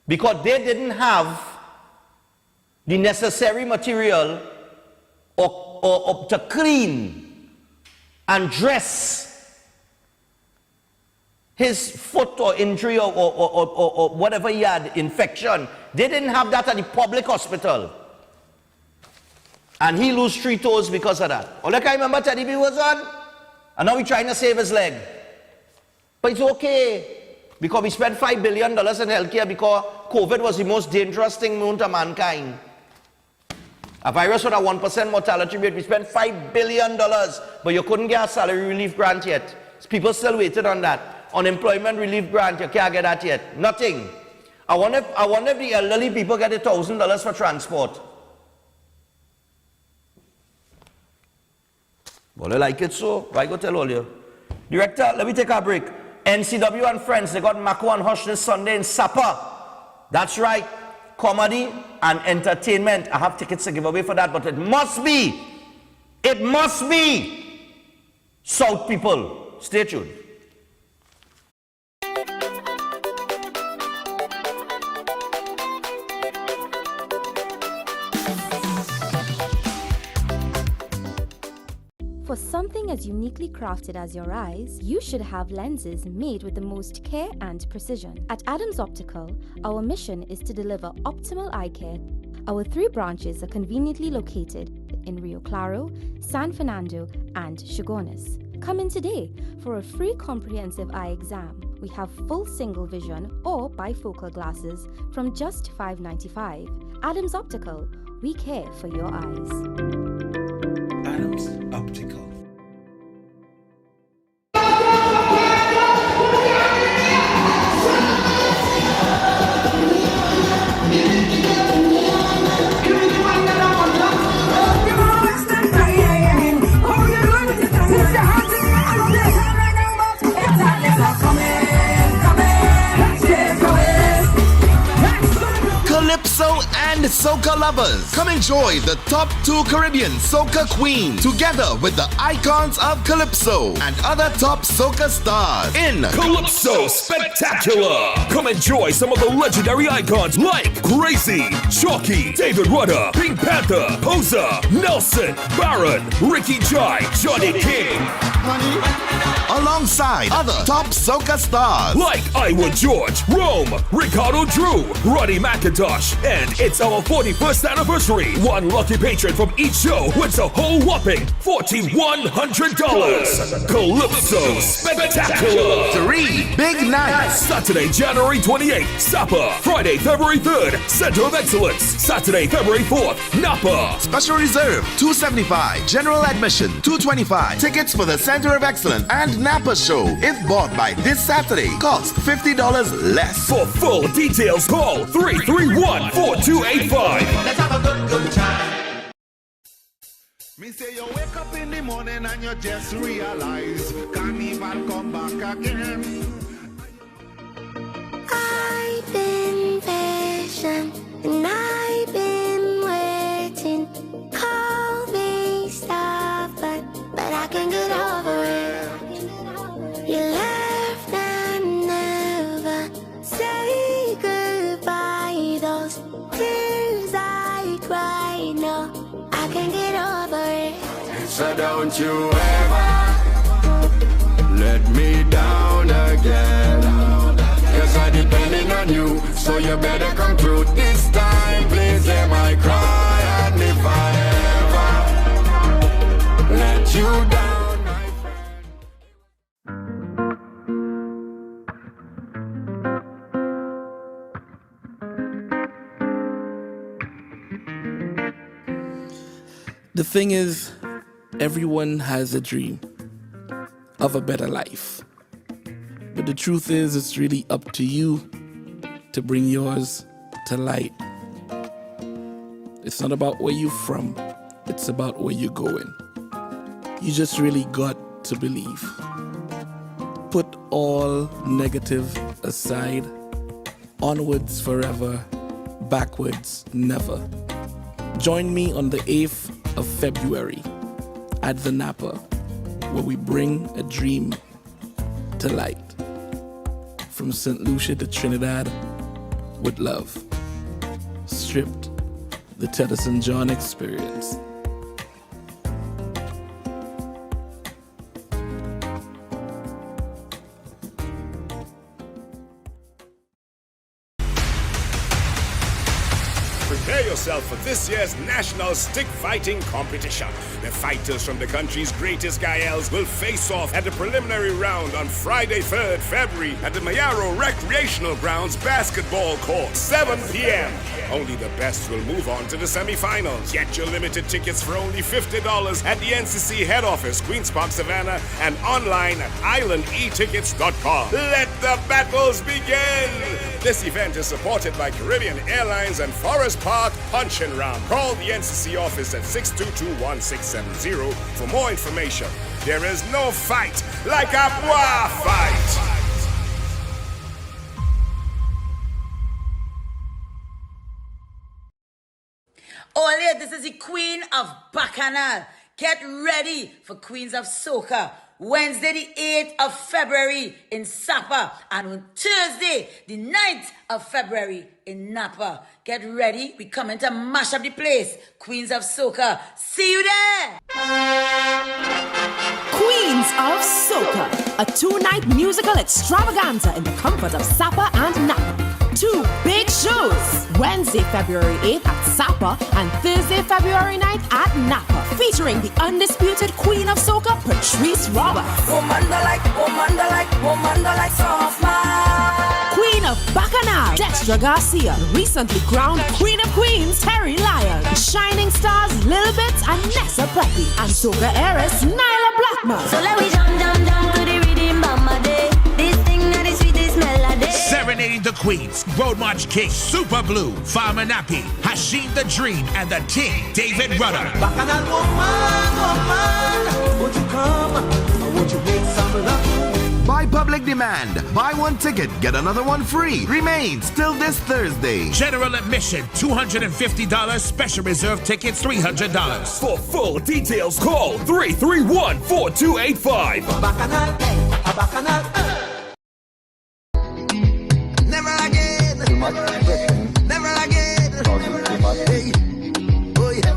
because they didn't have the necessary material or to clean and dress his foot or injury or whatever he had, infection. They didn't have that at the public hospital. And he lost 3 toes because of that. All I can remember Teddy B was on, and now we're trying to save his leg. But it's okay, because we spent $5 billion in healthcare because COVID was the most dangerous thing known to mankind. A virus with a 1% mortality rate, we spent $5 billion, but you couldn't get a salary relief grant yet. People still waited on that. Unemployment relief grant, you can't get that yet. Nothing. I wonder if the elderly people get $1,000 for transport. Well, I like it so. Why go tell all you? Director, let me take a break. NCW and friends, they got Mako and Hush this Sunday in Sapa. That's right. Comedy and entertainment. I have tickets to give away for that, but it must be South people. Stay tuned. For something as uniquely crafted as your eyes, you should have lenses made with the most care and precision. At Adams Optical, our mission is to deliver optimal eye care. Our 3 branches are conveniently located in Rio Claro, San Fernando, and Chagones. Come in today for a free comprehensive eye exam. We have full single vision or bifocal glasses from just $5.95. Adams Optical, we care for your eyes. Adams Optical. Calypso and soca soca lovers, come enjoy the top 2 Caribbean soca queens together with the icons of Calypso and other top soca stars in Calypso Spectacular. Come enjoy some of the legendary icons like Crazy, Chalky, David Rudder, Pink Panther, Poser, Nelson, Baron, Ricky Jai, Johnny King. Alongside other top soca stars like Iwa George, Rome, Ricardo Drew, Roddy McIntosh, and it's our 41st anniversary. One lucky patron from each show wins a whole whopping $4,100. Calypso Spectacular. 3 big nights. Saturday, January 28th, Sapa. Friday, February 3rd, Center of Excellence. Saturday, February 4th, Napa. Special reserve $275. General admission $225. Tickets for the Center of Excellence and Napa show, if bought by this Saturday, cost $50 less. For full details, call 331-4285. Let's have a good time. Me say you wake up in the morning and you just realize Carnival come back again. I've been patient and I've been waiting. Call me stubborn, but I can get over it. You left and never say goodbye. Those tears I cry, no, I can get over it. So don't you ever let me down again. Cause I'm depending on you, so you better come through this time. Please hear my cry, and if I ever let you down. The thing is, everyone has a dream of a better life. But the truth is, it's really up to you to bring yours to light. It's not about where you're from, it's about where you're going. You just really got to believe. Put all negative aside. Onwards forever, backwards never. Join me on the 8th of February at the Napa, where we bring a dream to light. From St. Lucia to Trinidad with love. Stripped, the Tedderson John experience. Prepare yourself for this year's National Stick Fighting Competition. The fighters from the country's greatest Gaels will face off at the preliminary round on Friday, 3rd February at the Mayaro Recreational Grounds basketball court, 7 p.m. Only the best will move on to the semifinals. Get your limited tickets for only $50 at the NCC head office, Queen's Park, Savannah, and online at islandetickets.com. Let the battles begin! This event is supported by Caribbean Airlines and Forest Park Punch and Round. Call the NCC office at 622-1670 for more information. There is no fight like a bois fight. Ole, this is the Queen of Bacchanal. Get ready for Queens of Soca. Wednesday the 8th of February in Sapa, and on Thursday the 9th of February in Napa. Get ready, we coming to mash up the place. Queens of Soca, see you there! Queens of Soca, a 2-night musical extravaganza in the comfort of Sapa and Napa. 2 big shows, Wednesday, February 8th at Sapa and Thursday, February 9th at Napa, featuring the undisputed Queen of Soca, Patrice Roberts. Soft man. Queen of Bacchanal, Destra Garcia. Recently crowned Queen of Queens, Terry Lyon. Shining stars, Lil Bits and Nessa Preppy. And Soca heiress, Nyla Blackman. So let me jump to the rhythm, Bamba Day. This thing that is sweetest melody. Serenading the Queens, Road March King, Super Blue, Farmer Nappy, Hashim the Dream, and the King, David Rudder. Bacchanal woman, won't you come? Won't you make some love? By public demand, buy one ticket, get another one free. Remains till this Thursday. General admission $250, special reserve tickets $300. For full details, call 331-4285. Never again. Never again. Hey. Oh, yeah.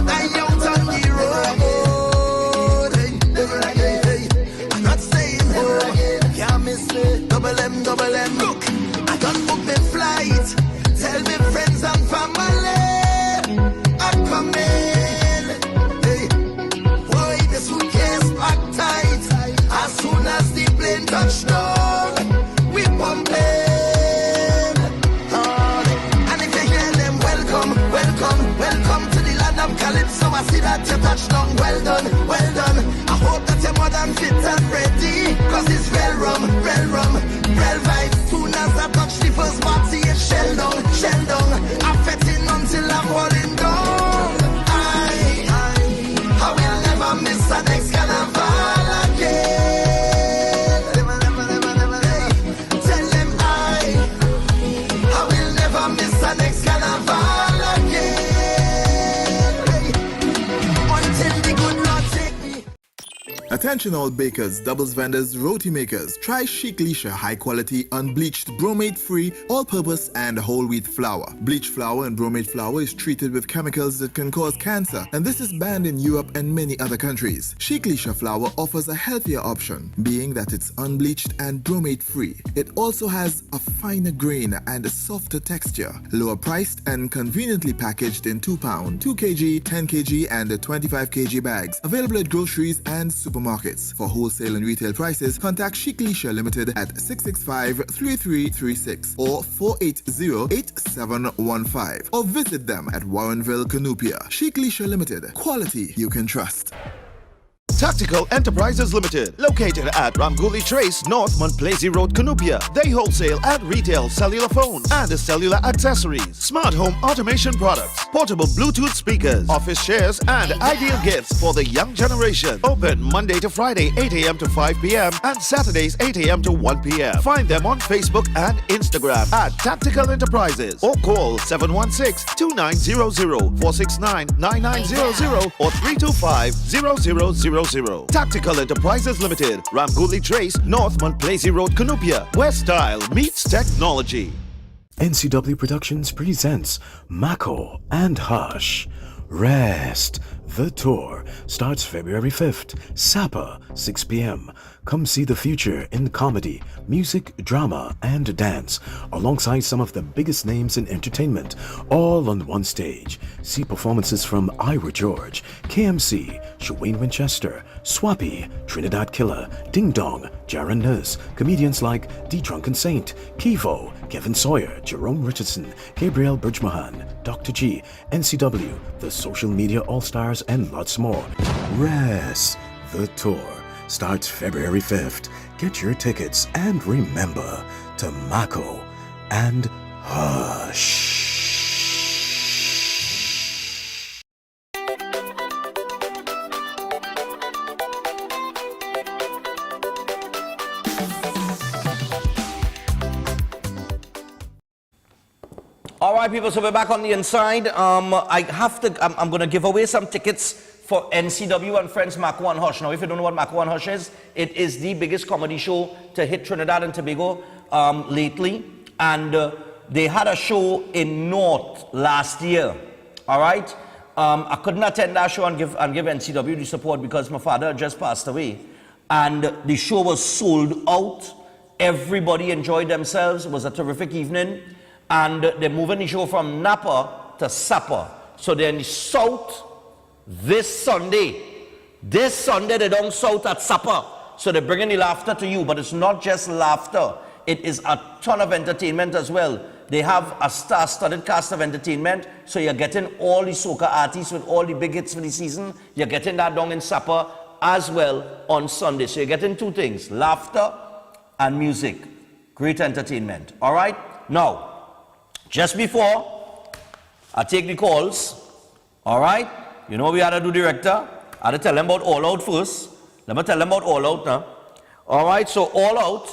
I out on the road. Hey. Never again. Hey. I'm not saying no. Can't miss me. Double M, double M. Look, I done book my flight. Tell me friends and family I'm coming. Hey. Boy, the suitcase packed tight. As soon as the plane touched down, we pumping. And if you hear them, welcome, welcome, welcome to the land of Calypso. I see that you touched down. Well done, well done. I hope that you're more than fit and ready. Cause it's real rum, real vibes. Soon as I touch the first party, it's shell down. I'm fetting until I'm falling down. I will never miss the next carnival again. Tell them I will never miss the next carnival again. Until the good Lord take me. Attention all bakers, doubles vendors, roti makers. Try Chic Leisha high quality unbleached bromate free all-purpose and whole wheat flour. Bleached flour and bromate flour is treated with chemicals that can cause cancer, and this is banned in Europe and many other countries. Chic Leisha flour offers a healthier option, being that it's unbleached and bromate free. It also has a finer grain and a softer texture, lower priced and conveniently packaged in 2 pound, 2 kg, 10 kg and 25 kg bags. Available at groceries and supermarkets. For wholesale and retail prices, contact Chic Leisha Limited at 665-3336 or 480-8715 or visit them at Warrenville, Canoopia. Chic Leisha Limited. Quality you can trust. Tactical Enterprises Limited, located at Ramguli Trace, North Montplaisir Road, Canoopia. They wholesale and retail cellular phones and cellular accessories, smart home automation products, portable Bluetooth speakers, office chairs, and ideal gifts for the young generation. Open Monday to Friday, 8 a.m. to 5 p.m. and Saturdays, 8 a.m. to 1 p.m. Find them on Facebook and Instagram at Tactical Enterprises or call 716-2900, 469-9900 or 325-0000. Tactical Enterprises Limited, Ramguli Trace, North Montplaisir Road, Canoopia, where style meets technology. NCW Productions presents Mako and Hush. Rest. The tour starts February 5th, Sapa, 6 p.m. Come see the future in comedy, music, drama, and dance, alongside some of the biggest names in entertainment, all on one stage. See performances from Ira George, KMC, Shawayne Winchester, Swappy, Trinidad Killer, Ding Dong, Jaron Nurse, comedians like The Drunken Saint, Kivo, Kevin Sawyer, Jerome Richardson, Gabriel Bridgmahan, Dr. G, NCW, the Social Media All-Stars, and lots more. Rest. The tour starts February 5th. Get your tickets and remember to Mako and Hush. All right, people, so we're back on the inside. I'm going to give away some tickets for NCW and Friends Mako and Hush. Now, if you don't know what Mako and Hush is, it is the biggest comedy show to hit Trinidad and Tobago lately. And they had a show in North last year. All right? I couldn't attend that show and give NCW the support because my father just passed away. And the show was sold out. Everybody enjoyed themselves. It was a terrific evening. And they're moving the show from Napa to Sapa. So they're in the south this Sunday. This Sunday they're down south at Sapa. So they're bringing the laughter to you. But it's not just laughter. It is a ton of entertainment as well. They have a star-studded cast of entertainment. So you're getting all the soca artists with all the big hits for the season. You're getting that down in Sapa as well on Sunday. So you're getting two things. Laughter and music. Great entertainment. All right? Now, just before I take the calls, all right? You know we had to do, director. I had to tell them about All Out first. Let me tell them about All Out now. All right, so all out.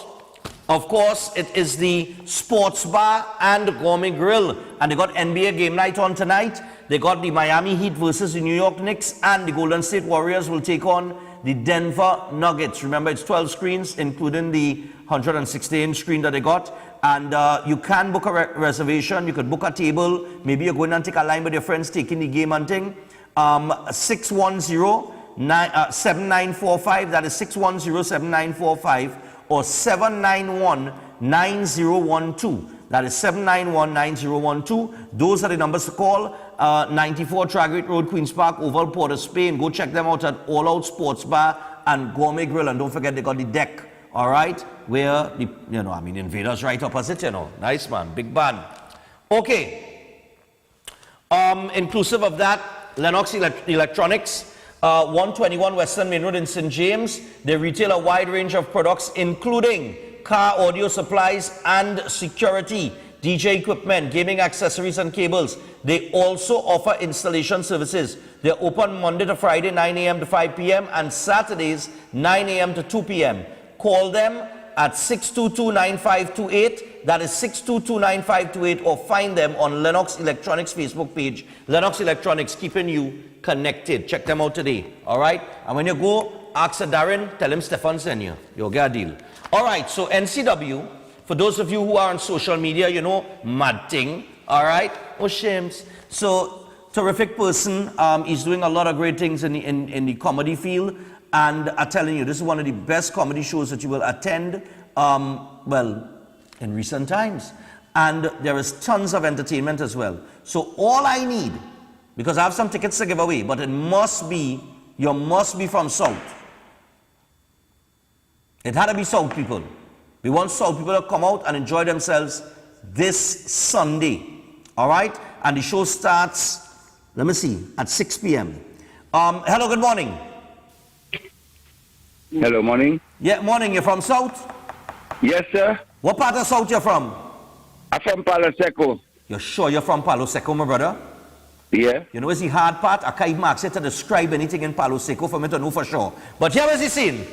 Of course, it is the sports bar and gourmet grill. And they got NBA game night on tonight. They got the Miami Heat versus the New York Knicks, and the Golden State Warriors will take on the Denver Nuggets. Remember, it's 12 screens, including the 116 screen that they got. And you can book a reservation. You could book a table. Maybe you're going and take a line with your friends taking the game and thing. 610-7945. That is 610-7945. Or 791-9012. That is 791-9012. Those are the numbers to call. 94 Tragrate Road, Queen's Park, Oval, Port of Spain. Go check them out at All Out Sports Bar and Gourmet Grill. And don't forget, they got the deck, all right? Where, the, Invaders right opposite, Nice, man. Big band. Okay. Inclusive of that, Lennox Electronics. 121 Western Main Road in St. James. They retail a wide range of products, including car audio supplies and security, DJ equipment, gaming accessories and cables. They also offer installation services. They're open Monday to Friday, 9 a.m. to 5 p.m. and Saturdays, 9 a.m. to 2 p.m. Call them at 622-9528. That is 622-9528, or find them on Lennox Electronics Facebook page. Lennox Electronics, keeping you connected. Check them out today, all right? And when you go, ask Darren, tell him Stephan sent you. You'll get a deal. All right, so NCW, for those of you who are on social media, mad thing, all right? Oh, shames. So, terrific person. He's doing a lot of great things in the comedy field. And I'm telling you, this is one of the best comedy shows that you will attend, in recent times. And there is tons of entertainment as well. So all I need, because I have some tickets to give away, but you must be from South. It had to be South people. We want South people to come out and enjoy themselves this Sunday. All right? And the show starts, let me see, at 6 p.m. Hello, good morning. Hello, morning. Yeah, morning. You're from South? Yes, sir. What part of South you're from? I'm from Palo Seco. You're sure you're from Palo Seco, my brother? Yeah. You know what's the hard part? I can't even ask you to describe anything in Palo Seco for me to know for sure. But here is the scene.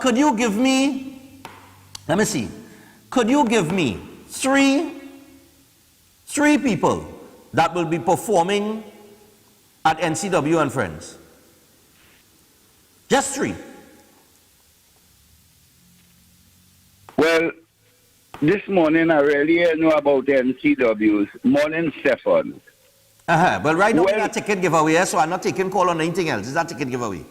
Could you give me, let me see. Could you give me three people that will be performing at NCW and Friends? Just three. Well, this morning I really know about the NCWs. Morning, Stephan. Well, right now we're a ticket giveaway, so I'm not taking call on anything else. Is that ticket giveaway?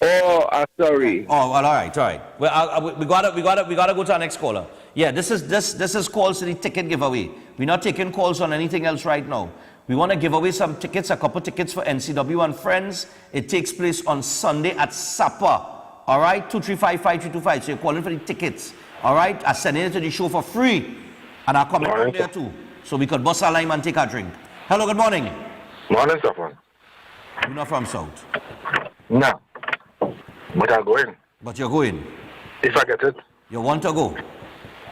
Oh, sorry. Oh, well, all right. Well, we gotta go to our next caller. Yeah, this is calls to the ticket giveaway. We're not taking calls on anything else right now. We want to give away some tickets, a couple tickets for NCW and Friends. It takes place on Sunday at Sapa. All right, 235-5325. So you're calling for the tickets. All right, I'm sending it to the show for free, and I'll come in there too, so we could bust our lime and take a drink. Hello, good morning. Morning, Stephan. You're not from South? No, but I'm going. But you're going? If I get it. You want to go?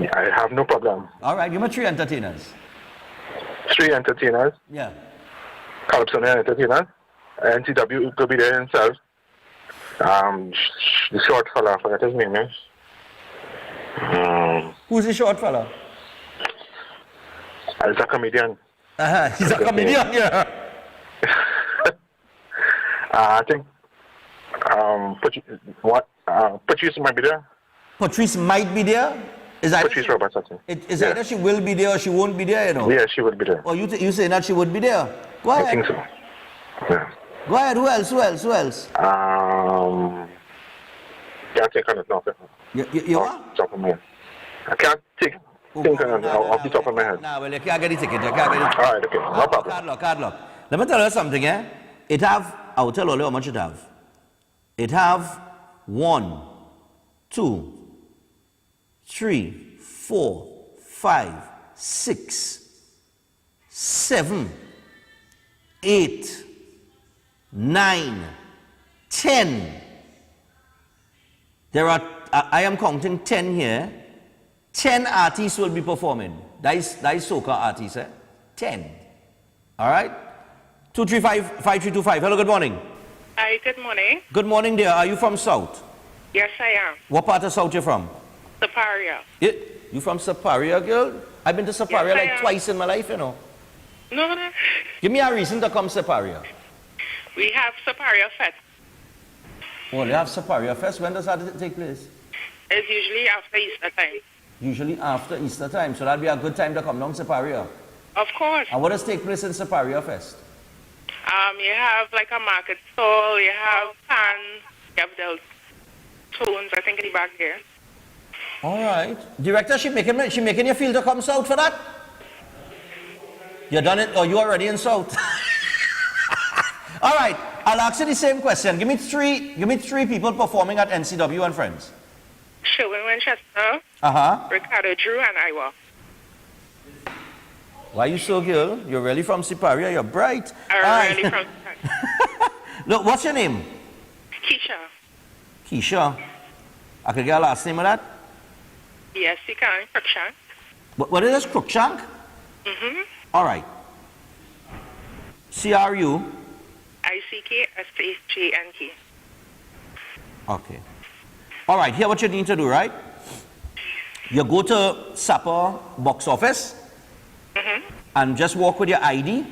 Yeah, I have no problem. All right, give me three entertainers. Three entertainers? Yeah. Calypso entertainers. NCW could be there himself. The short fella, I forget his name is. Who's the short fella? He's a comedian. He's a comedian, yeah. I think Patrice might be there. Patrice might be there? Patrice Roberts, I think. Is either she will be there or she won't be there, Yeah, she will be there. Oh, you saying that she would be there? Go ahead. I think so. Yeah. Go ahead, who else? Can't take on it now. You what? Top of my head. I can't think off the top of my head. Well, you can't get the ticket. All right, okay. No problem. Card lock. Let me tell you something, I will tell you how much it have. It have 1, 2, 3, 4, 5, 6, 7, 8, 9, 10. There are, I am counting 10 here. 10 artists will be performing. That is soca artists, 10. All right? 235-5325. Hello, good morning. Hi, good morning. Good morning, dear. Are you from South? Yes, I am. What part of South you from? Superior. You from Superior, girl? I've been to Superior Yes, I like am. twice in my life, you know. No, no. Give me a reason to come Superior. We have Superior Fest. Oh, they have Superior Fest. When does that take place? It's usually after Easter time. Usually after Easter time. So that'd be a good time to come down Superior. Of course. And what does take place in Superior Fest? You have like a market stall, you have pans, you have those tunes, I think, in the back here. All right. Director, she making you feel to come south for that? You done it, or you already in south? All right. I'll ask you the same question. Give me three people performing at NCW and Friends. Sherwin Winchester, Ricardo Drew, and Iowa. Why you so girl? You're really from Superior. You're bright. I'm really from Superior. Look, what's your name? Keisha. Keisha. I could get a last name of that? Yes, you can. Cruikshank. What is this? Cruikshank? Mm-hmm. All right. CRU. ICKSHANK. Okay. All right. Here what you need to do, right? You go to Sapa box office. And just walk with your ID,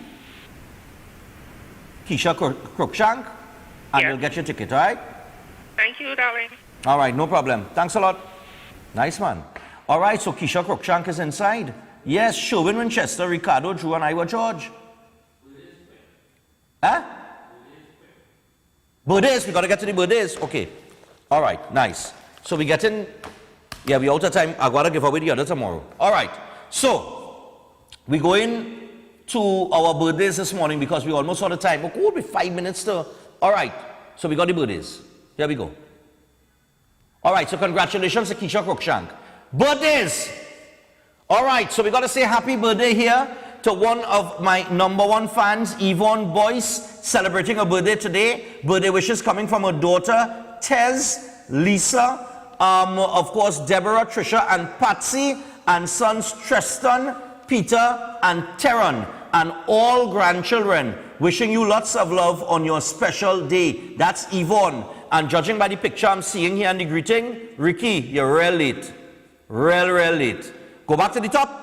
Keisha Cruikshank, and you'll get your ticket, all right? Thank you, darling. All right, no problem. Thanks a lot. Nice, man. All right, so Keisha Cruikshank is inside. Yes, Sherwin Winchester, Ricardo Drew, and Iowa George. Huh? Birthdays, we got to get to the birthdays. Okay. All right, nice. So we get in, yeah, we out of time. I got to give away the other tomorrow. All right, so we go in to our birthdays this morning because we almost out of time. Okay, we'll be 5 minutes to. All right, so we got the birthdays. Here we go. All right, so congratulations to Keisha Cruikshank. Birthdays. All right, so we got to say happy birthday here to one of my #1 fans, Yvonne Boyce, celebrating her birthday today. Birthday wishes coming from her daughter, Tez, Lisa, of course, Deborah, Trisha, and Patsy, and sons Tristan, Peter, and Teron, and all grandchildren, wishing you lots of love on your special day. That's Yvonne. And judging by the picture I'm seeing here and the greeting, Ricky, you're real late. Real late. Go back to the top.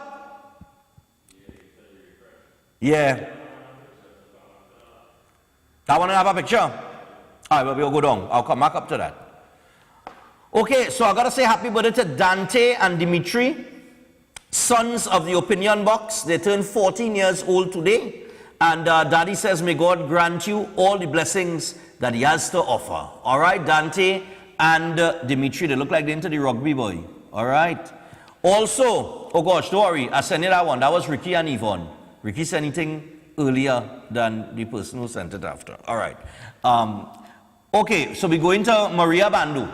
Yeah. That one have a picture? All right, well, we'll go down. I'll come back up to that. Okay, so I got to say happy birthday to Dante and Dimitri, sons of the Opinion Box. They turned 14 years old today. And Daddy says, may God grant you all the blessings that he has to offer. All right, Dante and Dimitri, they look like they're into the rugby, boy. All right. Also, oh gosh, don't worry, I sent you that one. That was Ricky and Yvonne. Ricky sent anything earlier than the person who sent it after. All right. Okay, so we go into Maria Bandu.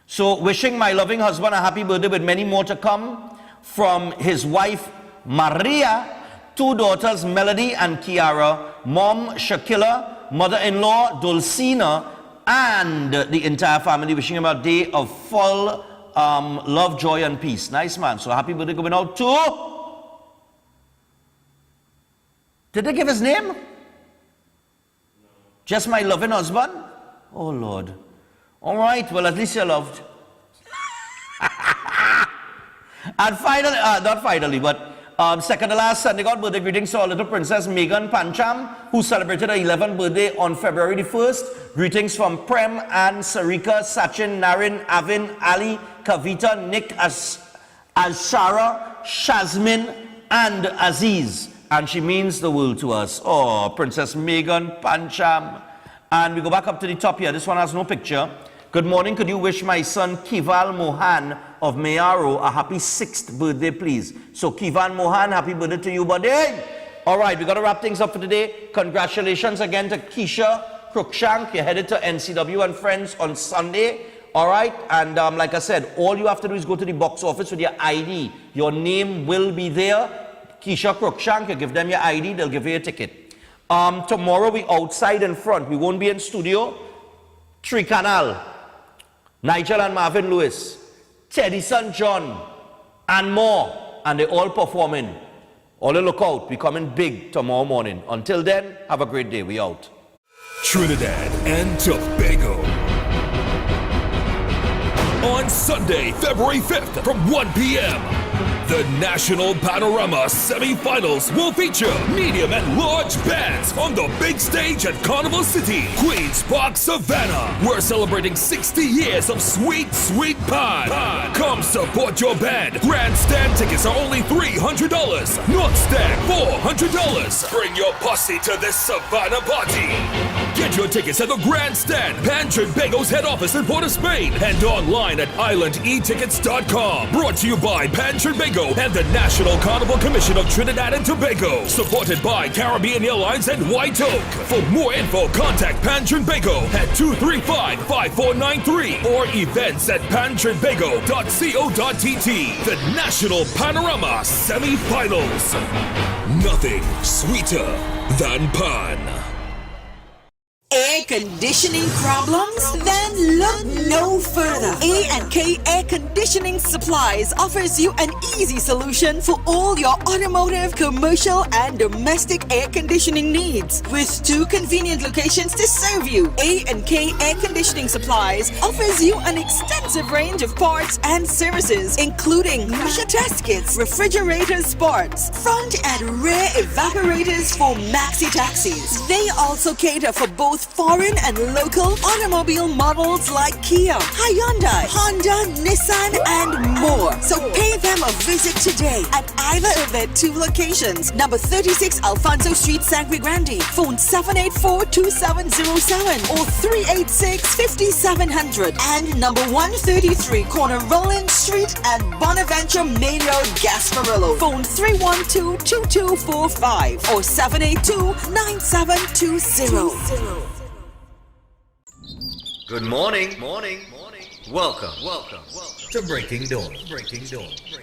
So, wishing my loving husband a happy birthday with many more to come from his wife, Maria, 2 daughters, Melody and Kiara, mom, Shakila, mother-in-law, Dulcina, and the entire family, wishing him a day of full love, joy, and peace. Nice, man. So, happy birthday going out to... Did they give his name? No. Just my loving husband? Oh, Lord. All right, well, at least you're loved. And finally, not finally, but second to last, Sunday got birthday greetings to our little princess Megan Pancham, who celebrated her 11th birthday on February the 1st. Greetings from Prem, Ann, Sarika, Sachin, Narin, Avin, Ali, Kavita, Nick, Ashara, Shazmin, and Aziz. And she means the world to us. Oh, Princess Megan Pancham. And we go back up to the top here. This one has no picture. Good morning. Could you wish my son Kival Mohan of Mayaro a happy 6th birthday, please? So Kivan Mohan, happy birthday to you, buddy. All right, we got to wrap things up for today. Congratulations again to Keisha Cruikshank. You're headed to NCW and Friends on Sunday. All right, and like I said, all you have to do is go to the box office with your ID. Your name will be there. Keisha Cruikshank, you give them your ID, they'll give you a ticket. Tomorrow we outside in front. We won't be in studio. Tree Canal, Nigel and Marvin Lewis, Teddy Son John, and more. And they're all performing. All look out. We're coming big tomorrow morning. Until then, have a great day. We out. Trinidad and Tobago. On Sunday, February 5th from 1 p.m., the National Panorama semi-finals will feature medium and large bands on the big stage at Carnival City, Queen's Park, Savannah. We're celebrating 60 years of sweet, sweet pan. Come support your band. Grandstand tickets are only $300. North Stand, $400. Bring your posse to this Savannah party. Get your tickets at the Grandstand, Pan Trinbago's head office in Port of Spain, and online at islandetickets.com. Brought to you by Pan Trinbago and the National Carnival Commission of Trinidad and Tobago. Supported by Caribbean Airlines and White Oak. For more info, contact Pan Trinbago at 235-5493 or events at pantrinbago.co.tt. The National Panorama Semi-Finals. Nothing sweeter than pan. Air conditioning problems? Then look no further. A&K Air Conditioning Supplies offers you an easy solution for all your automotive, commercial, and domestic air conditioning needs. With 2 convenient locations to serve you, A&K Air Conditioning Supplies offers you an extensive range of parts and services, including pressure test kits, refrigerator parts, front and rear evaporators for maxi taxis. They also cater for both foreign and local automobile models like Kia, Hyundai, Honda, Nissan, and more. So pay them a visit today at either of their 2 locations. Number 36 Alfonso Street, Sangre Grande. Phone 784-2707 or 386-5700. And number 133 Corner Roland Street and Bonaventure Main Road, Gasparillo. Phone 312-2245 or 782-9720. Good morning. Welcome to Breaking Dawn.